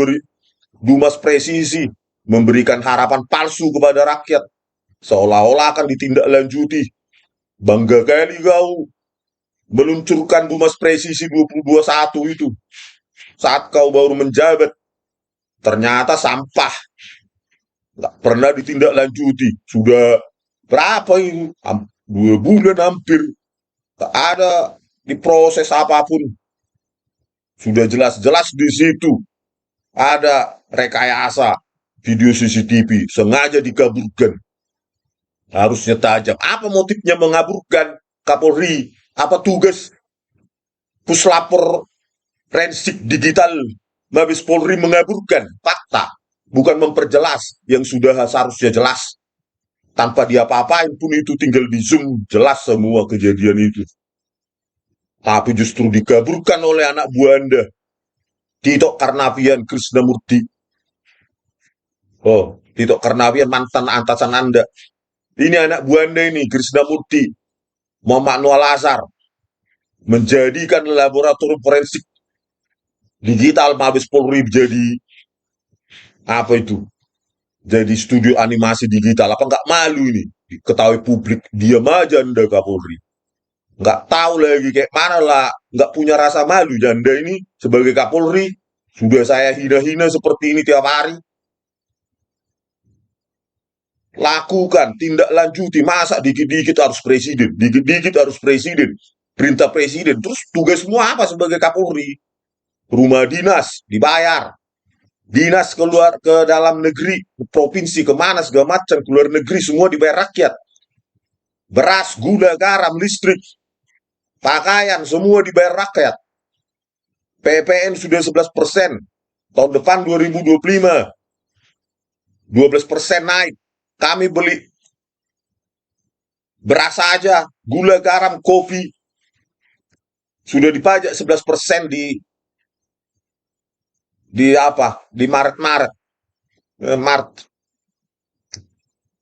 Dumas presisi. Memberikan harapan palsu kepada rakyat. Seolah-olah akan ditindaklanjuti. Bangga kali kau meluncurkan Dumas presisi 2021 itu. Saat kau baru menjabat. Ternyata sampah. Nggak pernah ditindaklanjuti. Sudah berapa ini? 2 bulan hampir. Tak ada diproses apapun. Sudah jelas-jelas di situ. Ada rekayasa video CCTV. Sengaja dikaburkan. Harusnya tajam. Apa motifnya mengaburkan Kapolri? Apa tugas Puslapor Forensik Digital Mabes Polri mengaburkan fakta? Bukan memperjelas yang sudah seharusnya jelas. Tanpa diapa-apain pun itu tinggal di zoom jelas semua kejadian itu. Tapi justru dikaburkan oleh anak buah Anda. Tito Karnavian Krisnamurti. Oh, Tito Karnavian mantan atasan Anda. Ini anak buah Anda ini, Krisnamurti. Muhammad Noah Lazar. Menjadikan laboratorium forensik digital Mabes Polri jadi apa itu? Jadi studio animasi digital. Apa nggak malu ini? Diketahui publik, diam aja Anda Kapolri. Nggak tahu lagi kayak mana lah. Nggak punya rasa malu Anda ini sebagai Kapolri. Sudah saya hina-hina seperti ini tiap hari. Lakukan, tindak lanjuti. Masa dikit-dikit harus presiden. Dikit-dikit harus presiden. Perintah presiden. Terus tugas semua apa sebagai Kapolri? Rumah dinas dibayar. Dinas keluar ke dalam negeri, provinsi kemana segala macam, keluar negeri semua dibayar rakyat. beras, gula, garam, listrik, pakaian, semua dibayar rakyat. PPN sudah 11%. Tahun depan 2025, 12% naik. Kami beli beras aja, gula, garam, kopi, sudah dipajak 11% di apa? Di Maret. Maret.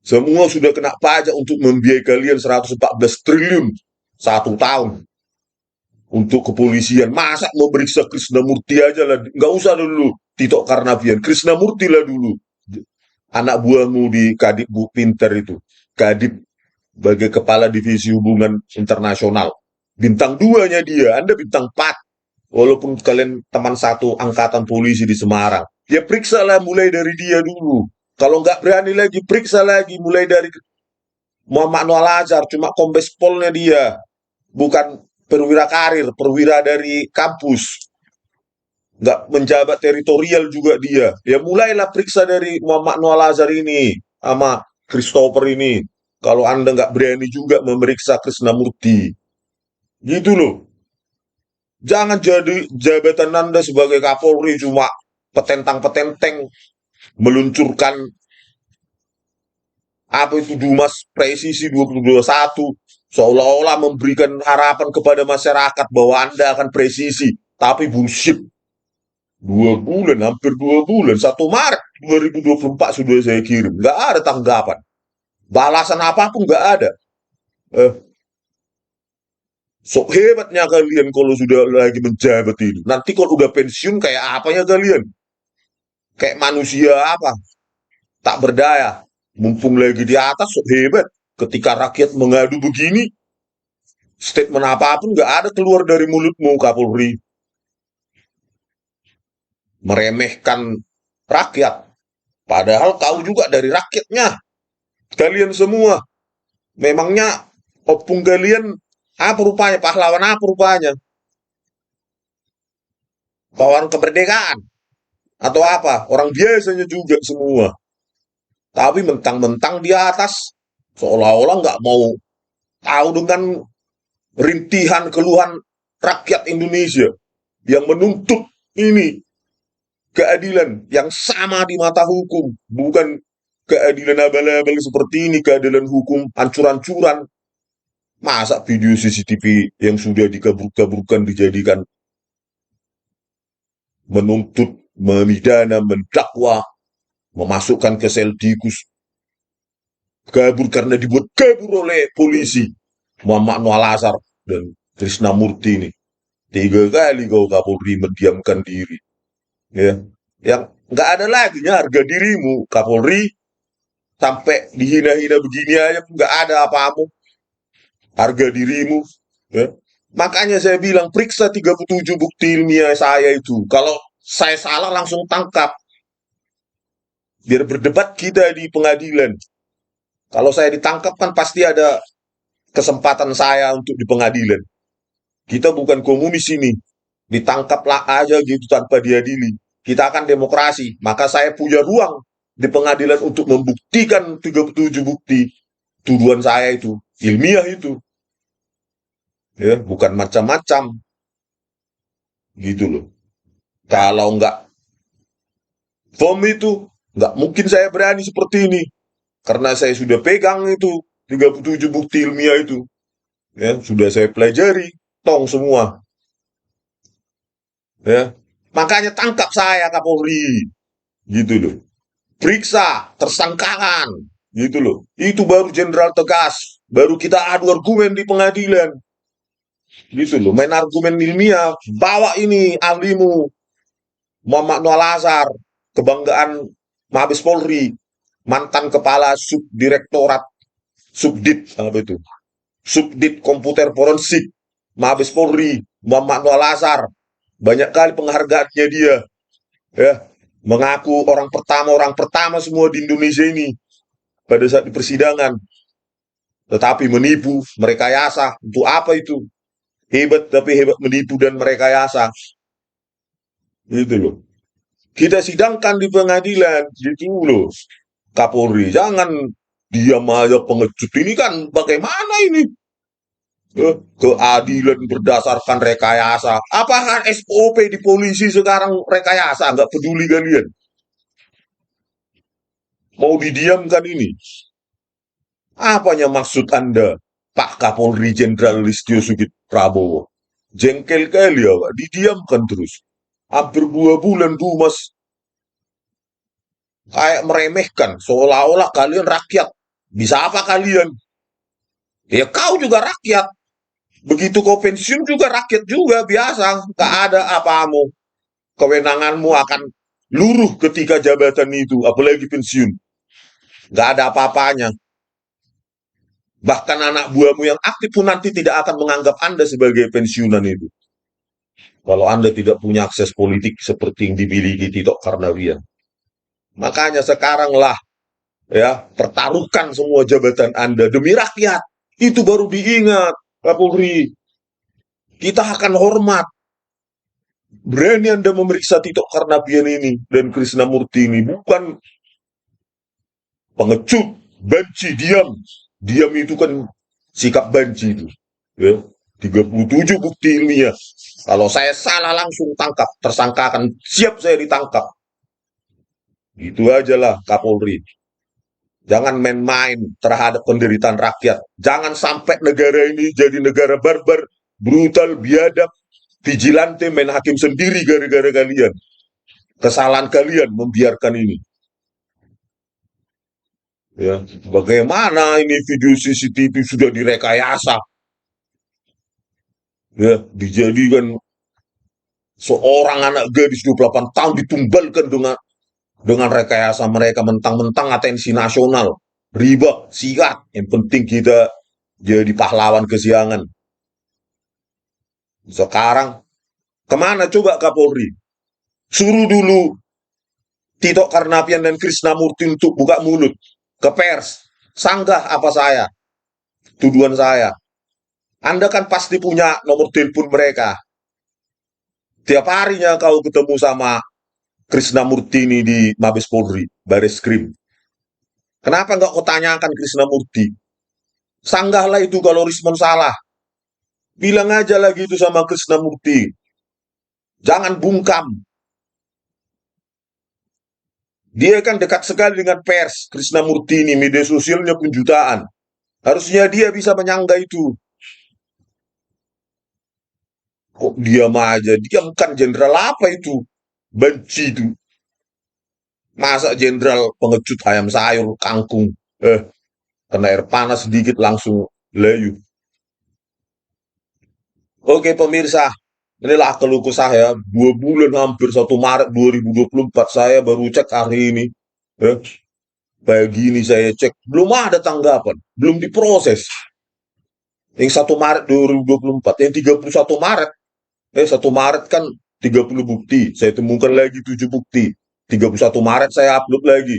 Semua sudah kena pajak untuk membiayai kalian 114 triliun satu tahun. Untuk kepolisian, masa mau meriksa Krisnamurti aja lah, nggak usah dulu Tito Karnavian, Krisnamurti lah dulu, anak buahmu di Kadip Bu Pinter itu, Kadip sebagai kepala divisi hubungan internasional, bintang 2-nya dia, Anda bintang 4, walaupun kalian teman satu angkatan polisi di Semarang, ya periksa lah mulai dari dia dulu, kalau nggak berani lagi, periksa lagi mulai dari Muhammad Noah Lazar, cuma kombes polnya dia, bukan perwira karir, perwira dari kampus, nggak menjabat teritorial juga dia. Ya mulailah periksa dari Muhammad Noah Lazar ini sama Christopher ini. Kalau Anda nggak berani juga memeriksa Krisnamurti, gitu loh. Jangan jadi jabatan Anda sebagai Kapolri cuma petentang-petenteng meluncurkan apa itu Dumas Presisi 2021 seolah-olah memberikan harapan kepada masyarakat bahwa Anda akan presisi, tapi bullshit. 2 bulan, hampir 2 bulan, 1 Maret 2024 sudah saya kirim, nggak ada tanggapan, balasan apapun nggak ada. Sok hebatnya kalian kalau sudah lagi menjabat ini. Nanti kalau udah pensiun kayak apanya kalian? Kayak manusia apa? Tak berdaya. Mumpung lagi di atas sok hebat. Ketika rakyat mengadu begini, statement apapun nggak ada keluar dari mulutmu, Kapolri. Meremehkan rakyat. Padahal kau juga dari rakyatnya. Kalian semua. Memangnya opung kalian apa rupanya? Pahlawan apa rupanya? Pahlawan kemerdekaan? Atau apa? Orang biasanya juga semua. Tapi mentang-mentang di atas. Seolah-olah nggak mau tahu dengan rintihan keluhan rakyat Indonesia yang menuntut ini keadilan yang sama di mata hukum, bukan keadilan abal-abal seperti ini, keadilan hukum hancur-hancuran. Masa video CCTV yang sudah dikabur-kaburkan dijadikan menuntut, memidana, mendakwa, memasukkan ke sel tikus, kabur karena dibuat kabur oleh polisi Muhammad Noah Lazar dan Krisnamurti ini. 3 kali kau Kapolri mendiamkan diri, ya, yang nggak ada lagi harga dirimu Kapolri, sampai dihina-hina begini aja nggak ada apa-apa harga dirimu, ya. Makanya saya bilang periksa 37 bukti ilmiah saya itu, kalau saya salah langsung tangkap, biar berdebat kita di pengadilan. Kalau saya ditangkap kan pasti ada kesempatan saya untuk di pengadilan. Kita bukan komunis ini, ditangkaplah aja gitu tanpa diadili. Kita akan demokrasi, maka saya punya ruang di pengadilan untuk membuktikan 37 bukti tuduhan saya itu, ilmiah itu. Ya, bukan macam-macam. Gitu loh. Kalau nggak firm itu, nggak mungkin saya berani seperti ini. Karena saya sudah pegang itu 37 bukti ilmiah itu. Ya, sudah saya pelajari, tong semua. Ya, makanya tangkap saya Kapolri, gitu loh. Periksa, tersangkaan, gitu loh. Itu baru jenderal tegas, baru kita adu argumen di pengadilan, gitu loh. Main argumen ilmiah, bawa ini ahlimu, Muhammad Noah Lazar, kebanggaan Mabes Polri, mantan kepala subdirektorat, subdit, apa itu? Subdit komputer forensik, Mabes Polri, Muhammad Noah Lazar, banyak kali penghargaannya dia, ya, mengaku orang pertama semua di Indonesia ini pada saat di persidangan, tetapi menipu, merekayasa. Untuk apa itu? Hebat, tapi hebat menipu dan merekayasa. Gitu loh. Kita sidangkan di pengadilan, gitu loh. Kapolri, jangan diam aja pengecut. Ini kan bagaimana ini? Keadilan berdasarkan rekayasa. Apakah SOP di polisi sekarang rekayasa? Nggak peduli kalian. Mau didiamkan ini? Apanya maksud Anda, Pak Kapolri Jenderal Listio Sigit Prabowo? Jengkel kali ya, Pak. Didiamkan terus. Hampir 2 bulan Mas kayak meremehkan, seolah-olah kalian rakyat. Bisa apa kalian? Ya kau juga rakyat. Begitu kau pensiun juga rakyat juga, biasa. Gak ada apamu. Kewenanganmu akan luruh ketika jabatan itu, apalagi pensiun. Gak ada apa-apanya. Bahkan anak buahmu yang aktif pun nanti tidak akan menganggap Anda sebagai pensiunan itu. Kalau Anda tidak punya akses politik seperti yang dimiliki Tito Karnavian. Makanya sekaranglah ya, pertaruhkan semua jabatan Anda demi rakyat. Itu baru diingat, Kapolri. Kita akan hormat. Berani Anda memeriksa Tito Karnavian ini dan Krisnamurti ini. Bukan pengecut, banci, diam. Diam itu kan sikap banci itu. Ya. 37 bukti ilmiah. Kalau saya salah langsung tangkap. Tersangka akan siap saya ditangkap. Itu aja lah Kapolri. Jangan main-main terhadap penderitaan rakyat. Jangan sampai negara ini jadi negara barbar, brutal, biadab, vigilante, main hakim sendiri gara-gara kalian. Kesalahan kalian membiarkan ini. Ya, bagaimana ini video CCTV sudah direkayasa? Ya, dijadikan seorang anak gadis 28 tahun ditumbalkan dengan rekayasa mereka, mentang-mentang atensi nasional. Riba, sikat. Yang penting kita jadi pahlawan kesiangan. Sekarang, kemana coba Kapolri? Suruh dulu Tito Karnavian dan Krisnamurti untuk buka mulut ke pers. Sanggah apa saya? Tuduhan saya. Anda kan pasti punya nomor telepon mereka. Tiap harinya kau ketemu sama Krisnamurti ini di Mabes Polri, Baris Krim. Kenapa nggak kau tanyakan Krisnamurti? Sanggahlah itu kalau respon salah. Bilang aja lagi itu sama Krisnamurti. Jangan bungkam. Dia kan dekat sekali dengan pers, Krisnamurti ini, media sosialnya pun jutaan. Harusnya dia bisa menyangga itu. Kok diam aja? Diam kan jenderal apa itu? Benci itu. Masa jenderal pengecut ayam sayur, kangkung. Kena air panas sedikit langsung layu. Oke pemirsa, inilah keluh kesah ya. 2 bulan hampir 1 Maret 2024 saya baru cek hari ini. Pagi ini saya cek, belum ada tanggapan, belum diproses. Yang 1 Maret 2024, yang 31 Maret. 1 Maret kan 30 bukti, saya temukan lagi 7 bukti. 31 Maret saya upload lagi.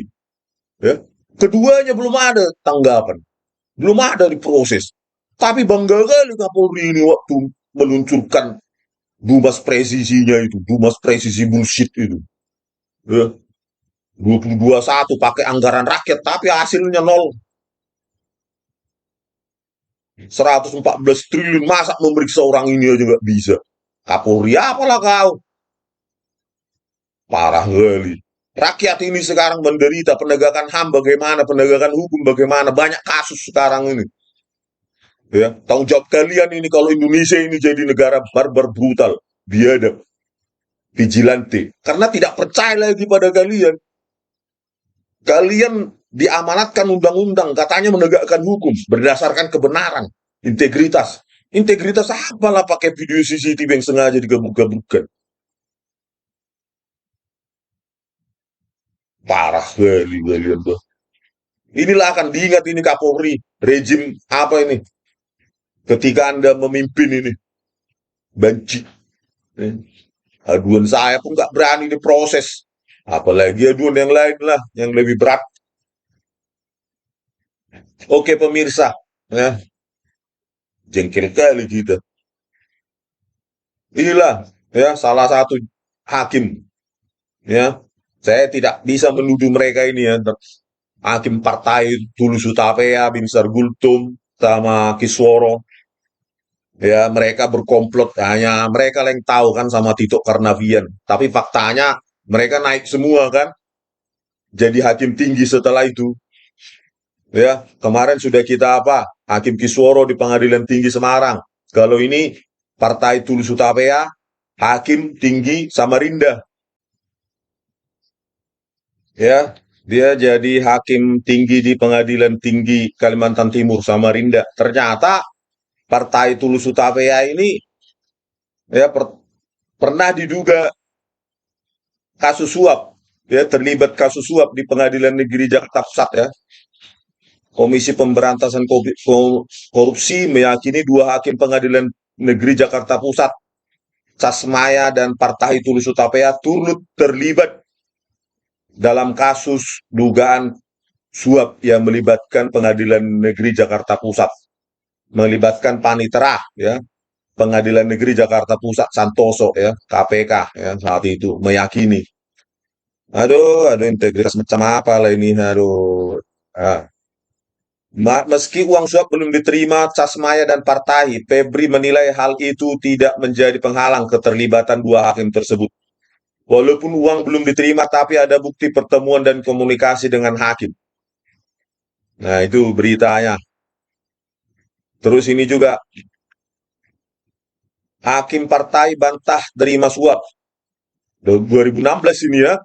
Ya. Keduanya belum ada tanggapan. Belum ada diproses. Tapi bangga kali Kapolri ini waktu meluncurkan Dumas presisinya itu, Dumas presisi bullshit itu. Ya. 2021 pakai anggaran rakyat, tapi hasilnya nol. 114 triliun, masa memeriksa orang ini aja nggak bisa. Kapolri apalah kau? Parah kali. Rakyat ini sekarang menderita, penegakan HAM bagaimana, penegakan hukum bagaimana, banyak kasus sekarang ini. Ya, tanggung jawab kalian ini kalau Indonesia ini jadi negara barbar brutal, biadab, vigilante. Karena tidak percaya lagi pada kalian. Kalian diamanatkan undang-undang, katanya menegakkan hukum berdasarkan kebenaran, integritas. Integritas apalah pakai video CCTV yang sengaja digabung-gabungkan. Parah kali kalian tuh. Inilah akan diingat ini Kapolri, rejim apa ini? Ketika Anda memimpin ini, benci. Aduan saya pun nggak berani diproses. Apalagi aduan yang lain lah, yang lebih berat. Oke pemirsa, ya. Jengkel kali kita. Inilah ya salah satu hakim. Ya, saya tidak bisa menuduh mereka ini ya. hakim partai Tulus Utapea, Binsar Gultum, sama Kisworo. Ya, mereka berkomplot, hanya mereka yang tahu kan sama Tito Karnavian. Tapi faktanya mereka naik semua kan, jadi hakim tinggi setelah itu. Ya, kemarin sudah kita apa? Hakim Kisworo di Pengadilan Tinggi Semarang. Kalau ini Partai Tulus Utapea, hakim tinggi Samarinda. Ya, dia jadi hakim tinggi di Pengadilan Tinggi Kalimantan Timur Samarinda. Ternyata Partai Tulus Utapea ini ya pernah diduga kasus suap, ya terlibat kasus suap di Pengadilan Negeri Jakarta Pusat ya. Komisi Pemberantasan Korupsi meyakini dua hakim Pengadilan Negeri Jakarta Pusat, Casmaya dan Partai Tulus Utapea turut terlibat dalam kasus dugaan suap yang melibatkan Pengadilan Negeri Jakarta Pusat, melibatkan panitera ya, Pengadilan Negeri Jakarta Pusat Santoso ya, KPK ya saat itu meyakini. Aduh, integritas macam apa lah ini, aduh. Ah. Meski uang suap belum diterima Casmaya dan Partai, Febri menilai hal itu tidak menjadi penghalang keterlibatan dua hakim tersebut. Walaupun uang belum diterima, tapi ada bukti pertemuan dan komunikasi dengan hakim. Nah, itu beritanya. Terus ini juga, hakim partai bantah terima suap. 2016 ini ya,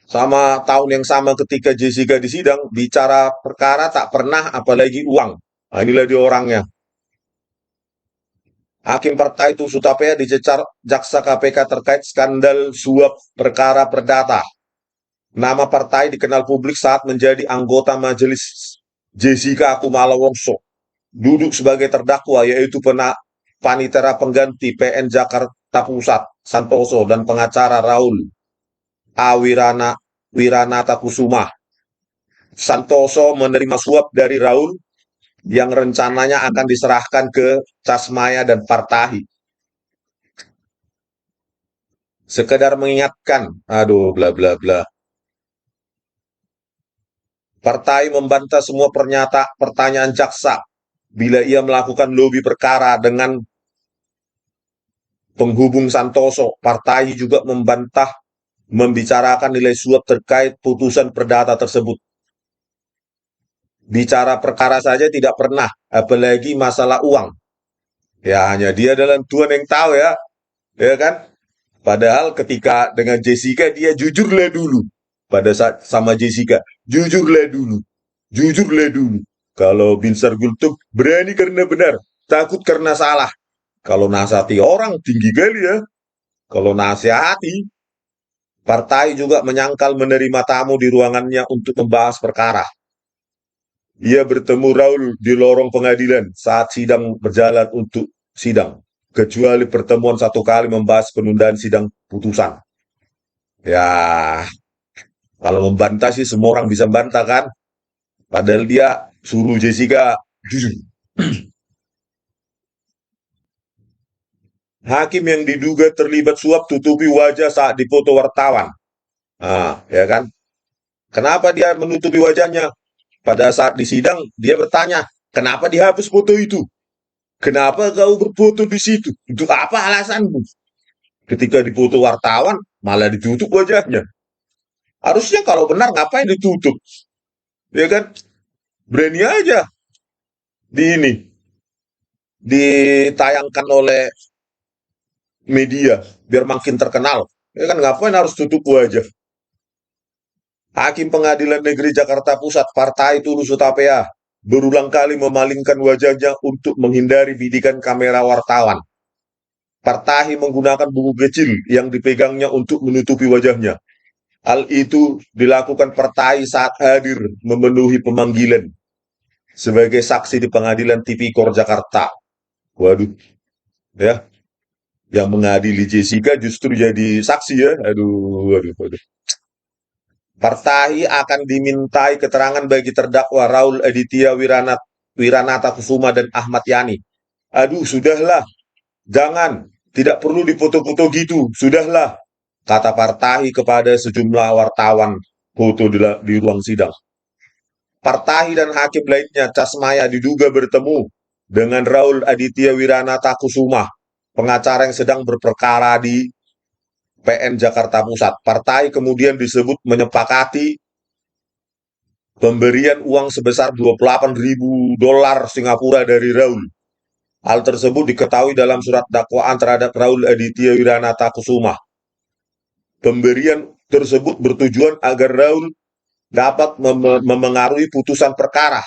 sama tahun yang sama ketika Jessica di sidang, bicara perkara tak pernah apalagi uang. Nah, inilah dia orangnya. Hakim partai itu Utapea dicecar jaksa KPK terkait skandal suap perkara perdata. Nama partai dikenal publik saat menjadi anggota majelis Jessica Kumala Wongso. Duduk sebagai terdakwa yaitu panitera pengganti PN Jakarta Pusat Santoso dan pengacara Raul Wiranata Kusuma. Santoso menerima suap dari Raul yang rencananya akan diserahkan ke Casmaya dan Partai. Sekedar mengingatkan, aduh bla bla bla. Partai membantah semua pertanyaan jaksa bila ia melakukan lobi perkara dengan penghubung Santoso. Partai juga membantah membicarakan nilai suap terkait putusan perdata tersebut. Bicara perkara saja tidak pernah, apalagi masalah uang. Ya hanya dia dalam Tuhan yang tahu ya kan? Padahal ketika dengan Jessica dia jujurlah dulu. Pada saat sama Jessica, jujurlah dulu. Kalau Binsar Gultuk berani karena benar, takut karena salah. Kalau nasihati orang tinggi kali ya. Kalau nasihati, partai juga menyangkal menerima tamu di ruangannya untuk membahas perkara. Ia bertemu Raul di lorong pengadilan saat sidang berjalan untuk sidang. Kecuali pertemuan satu kali membahas penundaan sidang putusan. Ya, kalau membantah sih semua orang bisa membantah kan. Padahal dia suruh Jessica jujur. Hakim yang diduga terlibat suap tutupi wajah saat dipoto wartawan. Nah, ya kan? Kenapa dia menutupi wajahnya? Pada saat di sidang, dia bertanya, kenapa dihapus foto itu? Kenapa kau berfoto di situ? Untuk apa alasanmu? Ketika dipoto wartawan, malah ditutup wajahnya. Harusnya kalau benar, ngapain ditutup? Ya kan? Berani aja ditayangkan oleh media biar makin terkenal. Ya kan ngapain harus tutup wajah? Hakim Pengadilan Negeri Jakarta Pusat Partai Tulus Utapea berulang kali memalingkan wajahnya untuk menghindari bidikan kamera wartawan. Partai menggunakan buku kecil yang dipegangnya untuk menutupi wajahnya. Hal itu dilakukan Partai saat hadir memenuhi pemanggilan sebagai saksi di Pengadilan Tipikor Jakarta. Waduh, ya. Yang mengadili Jessica justru jadi saksi ya. Aduh. Partai akan dimintai keterangan bagi terdakwa Raul Aditya Wiranata Kusuma dan Ahmad Yani. Aduh, sudahlah. Jangan. Tidak perlu dipoto-foto gitu. Sudahlah. Kata Partai kepada sejumlah wartawan foto di ruang sidang. Partahi dan hakim lainnya Casmaya diduga bertemu dengan Raul Aditya Wiranata Kusuma, pengacara yang sedang berperkara di PN Jakarta Pusat. Partai kemudian disebut menyepakati pemberian uang sebesar 28.000 dolar Singapura dari Raul. Hal tersebut diketahui dalam surat dakwaan terhadap Raul Aditya Wiranata Kusuma. Pemberian tersebut bertujuan agar Raul dapat memengaruhi putusan perkara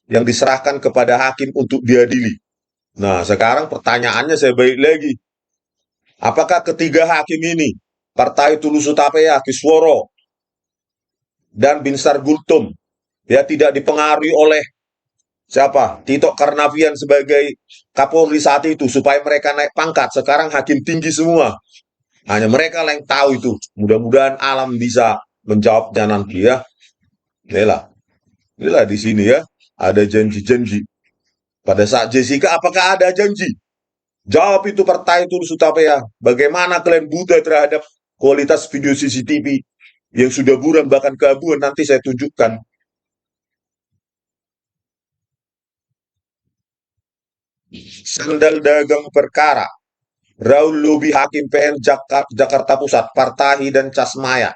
yang diserahkan kepada hakim untuk diadili. Nah, sekarang pertanyaannya saya balik lagi. Apakah ketiga hakim ini, Partai Tulus Utapaya, Kisworo, dan Binsar Gultom, ya tidak dipengaruhi oleh siapa? Tito Karnavian sebagai Kapolri saat itu supaya mereka naik pangkat. Sekarang hakim tinggi semua. Hanya mereka lah yang tahu itu. Mudah-mudahan alam bisa menjawabnya nanti ya. Inilah di sini ya. Ada janji-janji. Pada saat Jessica, apakah ada janji? Jawab itu Partai Tulus Utapaya. Bagaimana kalian buta terhadap kualitas video CCTV yang sudah buram bahkan keabuan? Nanti saya tunjukkan. Sandal dagang perkara. Raul Lobi Hakim PN Jakarta Pusat, Partahi dan Casmaya.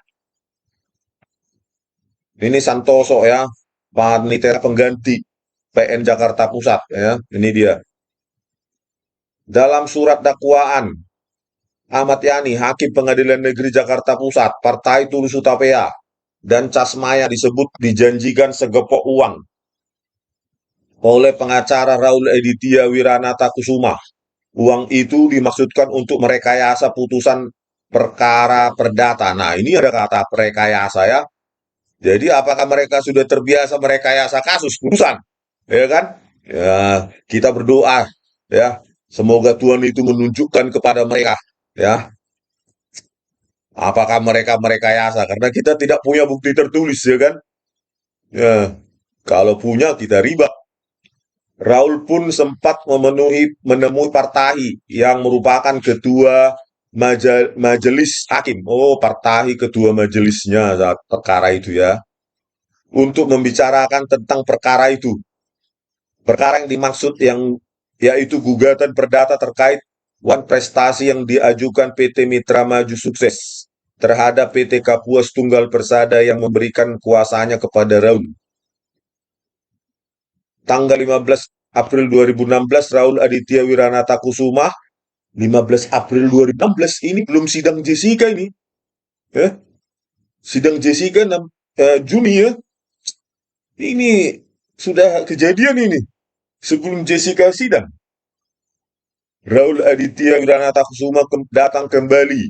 Ini Santoso ya, panitera pengganti PN Jakarta Pusat ya. Ini dia. Dalam surat dakwaan Ahmad Yani, Hakim Pengadilan Negeri Jakarta Pusat, Partai Tulus Utapaya, dan Casmaya disebut dijanjikan segepok uang oleh pengacara Raul Aditya Wiranata Kusuma. Uang itu dimaksudkan untuk merekayasa putusan perkara perdata. Nah, ini ada kata merekayasa ya. Jadi apakah mereka sudah terbiasa merekayasa kasus putusan? Ya kan? Ya, kita berdoa ya, semoga Tuhan itu menunjukkan kepada mereka ya, apakah mereka merekayasa karena kita tidak punya bukti tertulis ya kan? Ya, kalau punya kita riba. Raul pun sempat menemui Partahi yang merupakan ketua majelis hakim. Oh, Partahi ketua majelisnya saat perkara itu ya. Untuk membicarakan tentang perkara itu. Perkara yang dimaksud yaitu gugatan perdata terkait wan prestasi yang diajukan PT Mitra Maju Sukses terhadap PT Kapuas Tunggal Persada yang memberikan kuasanya kepada Raul. Tanggal 15 April 2016, Raul Aditya Wiranata Kusuma, 15 April 2016, ini belum sidang Jessica ini. Ya. Sidang Jessica 6 Juni ya. Ini sudah kejadian ini. Sebelum Jessica sidang. Raul Aditya Wiranata Kusuma datang kembali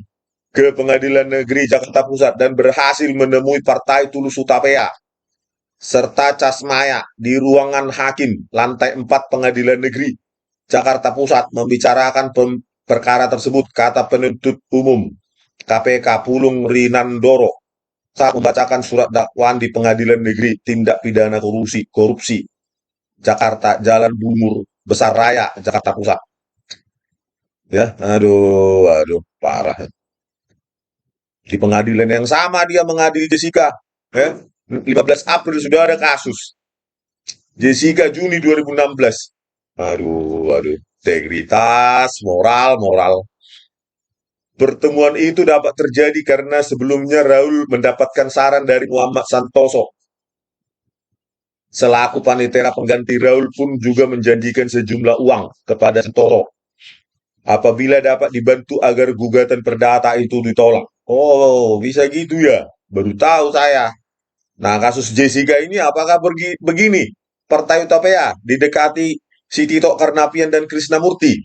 ke Pengadilan Negeri Jakarta Pusat dan berhasil menemui Partai Tulus Utapaya serta Casmaya di ruangan hakim lantai 4 Pengadilan Negeri Jakarta Pusat membicarakan perkara tersebut, kata penuntut umum KPK Pulung Rinandoro saat membacakan surat dakwaan di Pengadilan Negeri Tindak Pidana Korupsi Jakarta, Jalan Bungur Besar Raya, Jakarta Pusat. Ya, aduh, parah. Di pengadilan yang sama dia mengadili Jessica. Ya, 15 April sudah ada kasus. Jessica Juni 2016. Aduh, integritas, moral. Pertemuan itu dapat terjadi karena sebelumnya Raul mendapatkan saran dari Muhammad Santoso. Selaku panitera pengganti, Raul pun juga menjanjikan sejumlah uang kepada Santoso apabila dapat dibantu agar gugatan perdata itu ditolak. Oh, bisa gitu ya? Baru tahu saya. Nah, kasus Jessica ini apakah begini? Partai Utapaya didekati si Tito Karnavian dan Krisnamurti.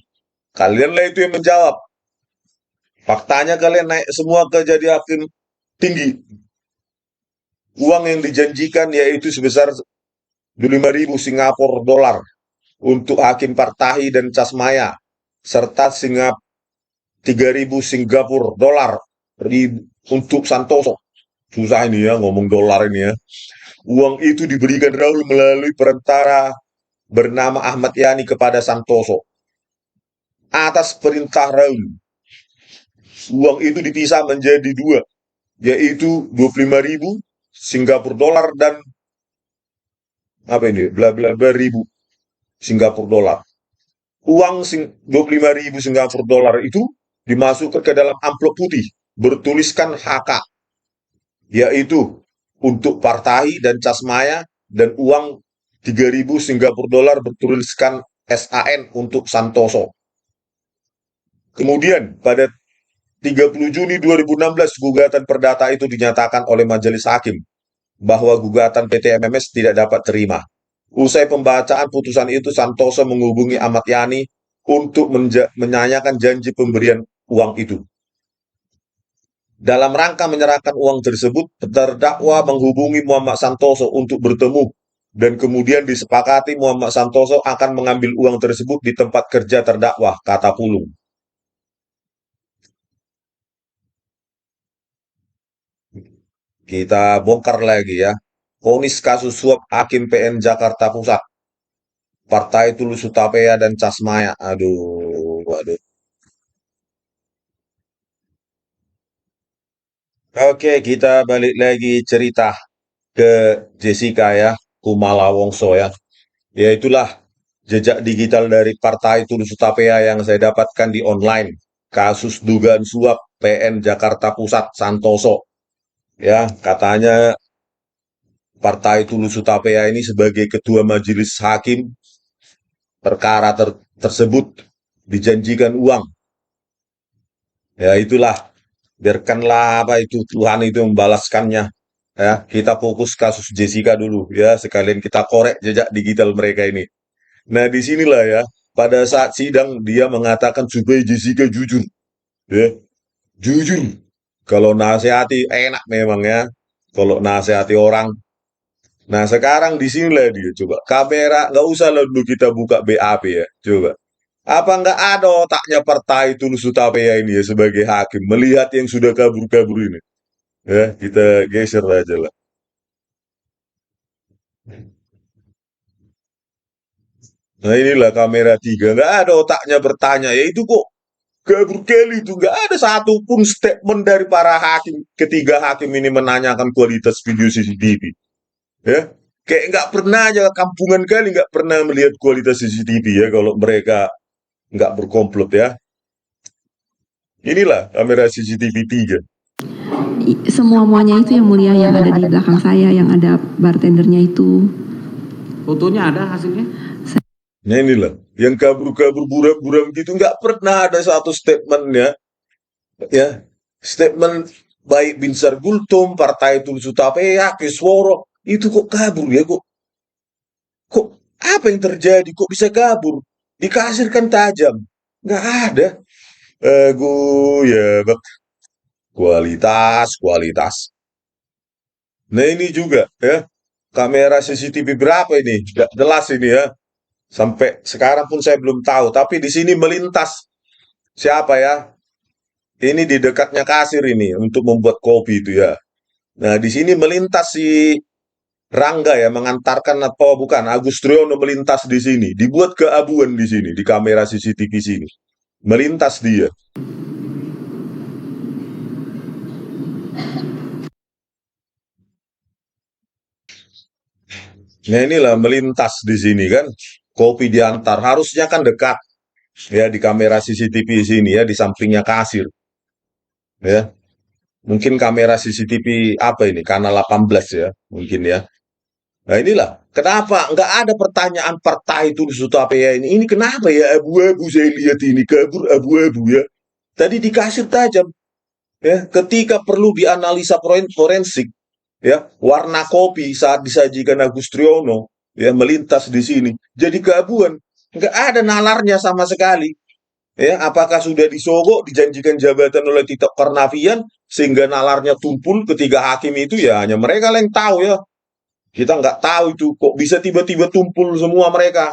Kalianlah itu yang menjawab. Faktanya kalian naik semua ke jadi hakim tinggi. Uang yang dijanjikan yaitu sebesar 5.000 Singapura dolar untuk hakim Partahi dan Casmaya serta 3.000 Singapura dolar untuk Santoso. Susah ini ya ngomong dolar ini ya. Uang itu diberikan Raul melalui perantara bernama Ahmad Yani kepada Santoso. Atas perintah Raul, uang itu dipisah menjadi dua, yaitu 25.000 Singapura dolar dan apa ini? Bla bla bla ribu Singapura dolar. Uang 25.000 Singapura dolar itu dimasukkan ke dalam amplop putih bertuliskan HK, yaitu untuk Partai dan Casmaya, dan uang 3.000 Singapura dolar bertuliskan SAN untuk Santoso. Kemudian pada 30 Juni 2016 gugatan perdata itu dinyatakan oleh majelis hakim bahwa gugatan PT MMS tidak dapat terima. Usai pembacaan putusan itu, Santoso menghubungi Ahmad Yani untuk menanyakan janji pemberian uang itu. Dalam rangka menyerahkan uang tersebut, terdakwa menghubungi Muhammad Santoso untuk bertemu, dan kemudian disepakati Muhammad Santoso akan mengambil uang tersebut di tempat kerja terdakwa, kata Pulung. Kita bongkar lagi ya. Vonis kasus suap Hakim PN Jakarta Pusat. Partai Tulus Utapea dan Casmaya. Aduh, waduh. Oke, kita balik lagi cerita ke Jessica ya, Kumala Wongso ya. Ya itulah jejak digital dari Partai Tulus Utapea yang saya dapatkan di online. Kasus dugaan suap PN Jakarta Pusat Santoso. Ya, katanya Partai Tulus Utapea ini sebagai ketua majelis hakim perkara tersebut dijanjikan uang. Ya itulah, biarkanlah apa itu Tuhan itu membalaskannya. Ya, kita fokus kasus Jessica dulu ya, sekalian kita korek jejak digital mereka ini. Nah, disinilah ya, pada saat sidang dia mengatakan supaya Jessica jujur, ya, jujur. Kalau nasihati enak memang ya, kalau nasihati orang. Nah, sekarang disinilah dia coba kamera, nggak usah lah dulu kita buka BAP ya, coba. Apa nggak ada otaknya Partai Tulus Utapea ini ya sebagai hakim melihat yang sudah kabur-kabur ini? Ya, kita geser aja lah. Nah inilah kamera tiga, nggak ada otaknya bertanya, ya itu kok kabur kali itu, nggak ada satupun statement dari para hakim, ketiga hakim ini menanyakan kualitas video CCTV. Ya, kayak nggak pernah aja kampungan kali nggak pernah melihat kualitas CCTV ya kalau mereka nggak berkomplot ya. Inilah kamera CCTV 3. Semuanya itu yang mulia yang ada di belakang saya, yang ada bartendernya itu. Fotonya ada hasilnya? Nah inilah, yang kabur-kabur buram-buram gitu nggak pernah ada satu statementnya, ya. Statement baik Binsar Gultom, Partai Tulus Utapea, Kisworo, itu kok kabur ya kok apa yang terjadi? Kok bisa kabur? Dikasirkan tajam, nggak ada. Gue ya, kualitas, kualitas. Nah ini juga ya, kamera CCTV berapa ini? Nggak jelas ini ya. Sampai sekarang pun saya belum tahu. Tapi di sini melintas siapa ya? Ini di dekatnya kasir ini untuk membuat kopi itu ya. Nah di sini melintas si Rangga ya mengantarkan atau bukan Agus Triono melintas di sini. Dibuat keabuan di sini di kamera CCTV sini. Melintas dia. Nah inilah melintas di sini kan. Kopi diantar. Harusnya kan dekat ya di kamera CCTV sini ya di sampingnya kasir ya. Mungkin kamera CCTV apa ini? Kanal 18 ya, mungkin ya. Nah inilah, kenapa nggak ada pertanyaan Partai Tulus Utapea ini? Ini kenapa ya abu-abu saya lihat ini kabur abu-abu ya. Tadi dikasih tajam ya, ketika perlu dianalisa forensik ya, warna kopi saat disajikan Agus Triono ya melintas di sini. Jadi keabuan, nggak ada nalarnya sama sekali. Ya, apakah sudah disogok, dijanjikan jabatan oleh Tito Karnavian sehingga nalarnya tumpul ketiga hakim itu ya hanya mereka yang tahu ya. Kita nggak tahu itu kok bisa tiba-tiba tumpul semua mereka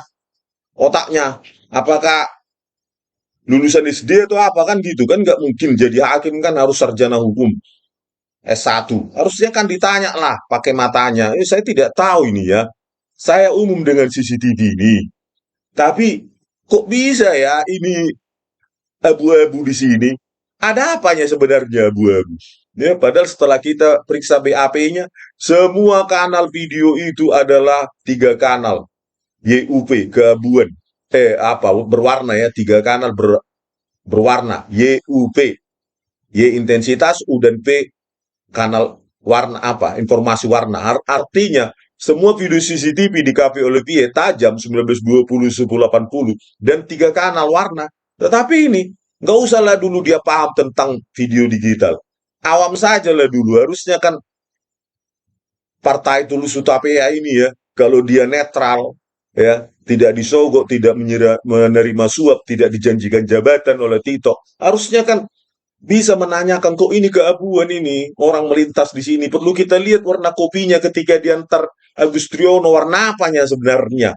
otaknya. Apakah lulusan SD atau apa kan gitu kan nggak mungkin jadi hakim kan harus sarjana hukum S1. Harusnya kan ditanya lah pakai matanya. Saya tidak tahu ini ya. Saya umum dengan CCTV ini. Tapi kok bisa ya ini abu-abu di sini? Ada apanya sebenarnya abu-abu? Ya, padahal setelah kita periksa BAP-nya, semua kanal video itu adalah 3 kanal. YUP, keabuan. Berwarna ya, 3 kanal berwarna. YUP, Y intensitas, U dan P kanal warna informasi warna. Artinya, semua video CCTV di KP Olivier tajam 1920, 1080 dan 3 kanal warna. Tetapi ini, nggak usahlah dulu dia paham tentang video digital. Awam saja lah dulu. Harusnya kan Partai Tulus Utapea ini ya, kalau dia netral, ya, tidak disogok, tidak menerima suap, tidak dijanjikan jabatan oleh Tito, harusnya kan bisa menanyakan, kok ini keabuan ini, orang melintas di sini, perlu kita lihat warna kopinya ketika diantar Agustriono, warna apanya sebenarnya,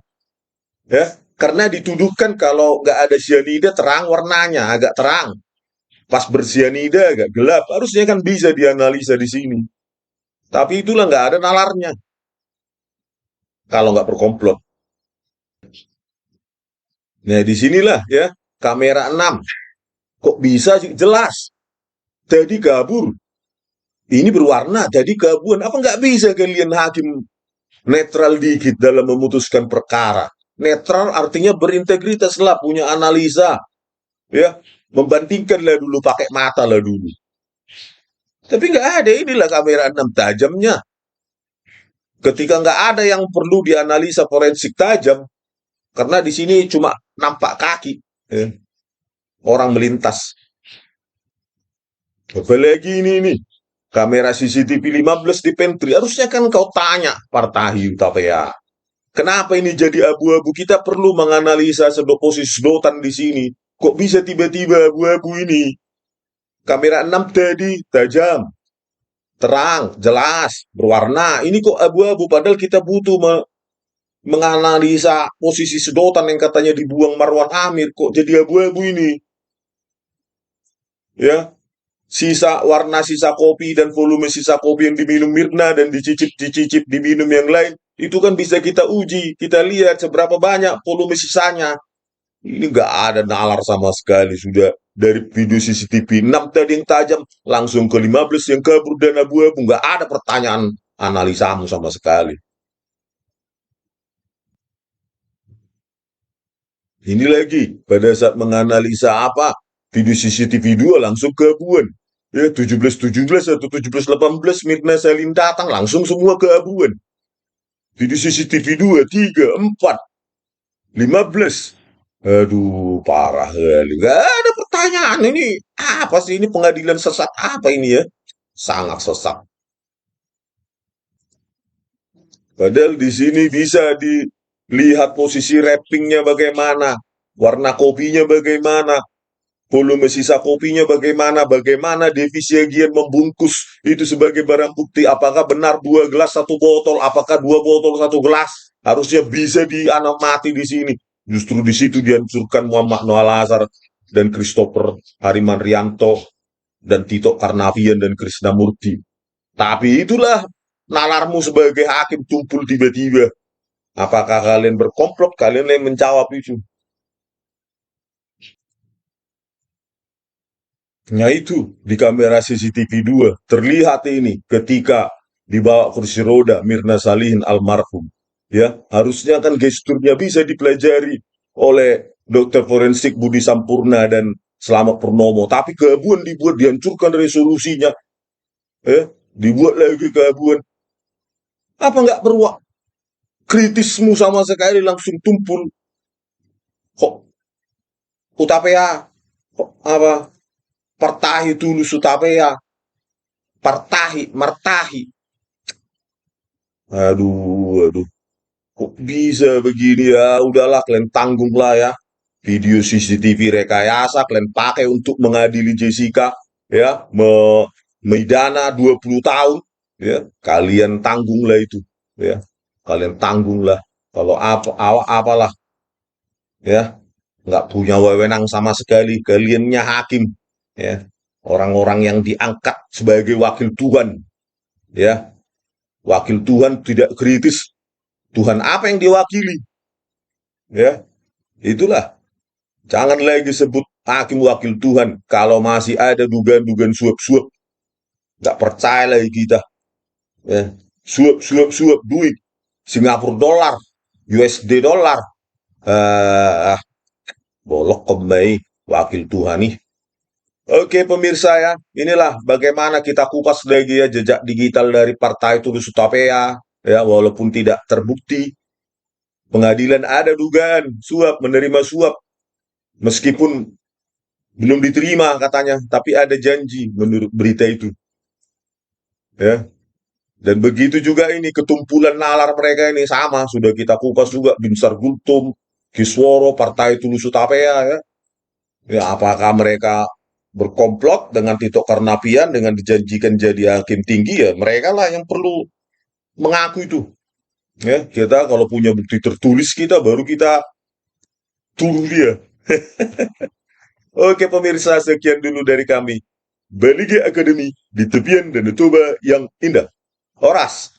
ya, karena dituduhkan kalau nggak ada cyanida terang warnanya, agak terang, pas bersianida agak gelap, harusnya kan bisa dianalisa di sini. Tapi itulah nggak ada nalarnya kalau nggak berkomplot. Nah, disinilah ya, kamera 6. Kok bisa sih? Jelas. Jadi kabur. Ini berwarna, jadi gabuan. Apa nggak bisa kalian hakim netral dikit dalam memutuskan perkara? Netral artinya berintegritas lah, punya analisa. Ya, membandingkanlah dulu, pakai mata lah dulu. Tapi nggak ada, inilah kamera 6 tajamnya. Ketika nggak ada yang perlu dianalisa forensik tajam, karena di sini cuma nampak kaki, ya, orang melintas. Apalagi ini nih, kamera CCTV 15 di pantry. Harusnya kan kau tanya Partahi Utapea, kenapa ini jadi abu-abu? Kita perlu menganalisa posisi sedotan di sini. Kok bisa tiba-tiba abu-abu ini? Kamera 6 tadi tajam, terang, jelas, berwarna. Ini kok abu-abu? Padahal kita butuh menganalisa posisi sedotan yang katanya dibuang Marwan Amir. Kok jadi abu-abu ini? Ya, warna sisa kopi dan volume sisa kopi yang diminum Mirna dan dicicip diminum yang lain, itu kan bisa kita uji, kita lihat seberapa banyak volume sisanya. Ini nggak ada nalar sama sekali. Sudah dari video CCTV 6 tadi yang tajam, langsung ke 15 yang kabur dan abu-abu, nggak ada pertanyaan analisamu sama sekali. Ini lagi, pada saat menganalisa video CCTV 2 langsung keabuan. Ya, 17-17 atau 17-18 Mirna Salim datang, langsung semua keabuan. Video CCTV 2, 3, 4, 15. Aduh, parah kali. Gak ada pertanyaan ini. Apa sih ini, pengadilan sesat apa ini ya? Sangat sesat. Padahal di sini bisa dilihat posisi wrappingnya bagaimana, warna kopinya bagaimana, volume sisa kopinya bagaimana Devisiagian membungkus itu sebagai barang bukti. Apakah benar 2 gelas 1 botol, apakah 2 botol 1 gelas? Harusnya bisa diamati di sini. Justru di situ dihancurkan Muhammad Noah Lazar dan Christopher Hariman Rianto dan Tito Karnavian dan Krishnamurti. Tapi itulah nalarmu sebagai hakim tumpul tiba-tiba. Apakah kalian berkomplot? Kalian yang menjawab itu. Nah, itu di kamera CCTV 2 terlihat ini ketika dibawa kursi roda Mirna Salihin almarhum. Ya, harusnya kan gesturnya bisa dipelajari oleh dokter forensik Budi Sampurna dan Slamet Purnomo. Tapi keabuan dibuat, dihancurkan resolusinya. Dibuat lagi keabuan. Apa nggak perlu kritismu sama sekali, langsung tumpul? Kok Utapea? Kok Partahi Tulus Utapea? Martahi. Aduh. Kok bisa begini ya? Udahlah, kalian tanggung lah ya. Video CCTV rekayasa kalian pakai untuk mengadili Jessica, ya, memidana 20 tahun, ya. Kalian tanggunglah itu, ya. Kalian tanggunglah. Kalau apalah, ya, nggak punya wewenang sama sekali. Kaliannya hakim, ya. Orang-orang yang diangkat sebagai wakil Tuhan, ya. Wakil Tuhan tidak kritis. Tuhan apa yang diwakili? Ya, itulah. Jangan lagi sebut hakim wakil Tuhan kalau masih ada dugaan-dugaan suap-suap. Nggak percaya lagi kita. Ya. Suap duit. Singapura dolar, USD dolar. Ah, bolok kembali wakil Tuhan nih. Oke pemirsa ya, inilah bagaimana kita kupas lagi ya jejak digital dari Partai Tulus Utapea, ya walaupun tidak terbukti. Pengadilan ada dugaan suap, menerima suap, meskipun belum diterima katanya, tapi ada janji menurut berita itu. Ya, dan begitu juga ini ketumpulan nalar mereka ini sama, sudah kita kupas juga Binsar Gultom, Kisworo, Partai Tulus Utapea ya. Ya, apakah mereka berkomplot dengan Tito Karnavian dengan dijanjikan jadi hakim tinggi ya? Mereka lah yang perlu mengaku itu. Ya, kita kalau punya bukti tertulis kita baru kita tuduh dia. Oke pemirsa, sekian dulu dari kami. Balige Academy di tepian Danau Toba yang indah. Horas.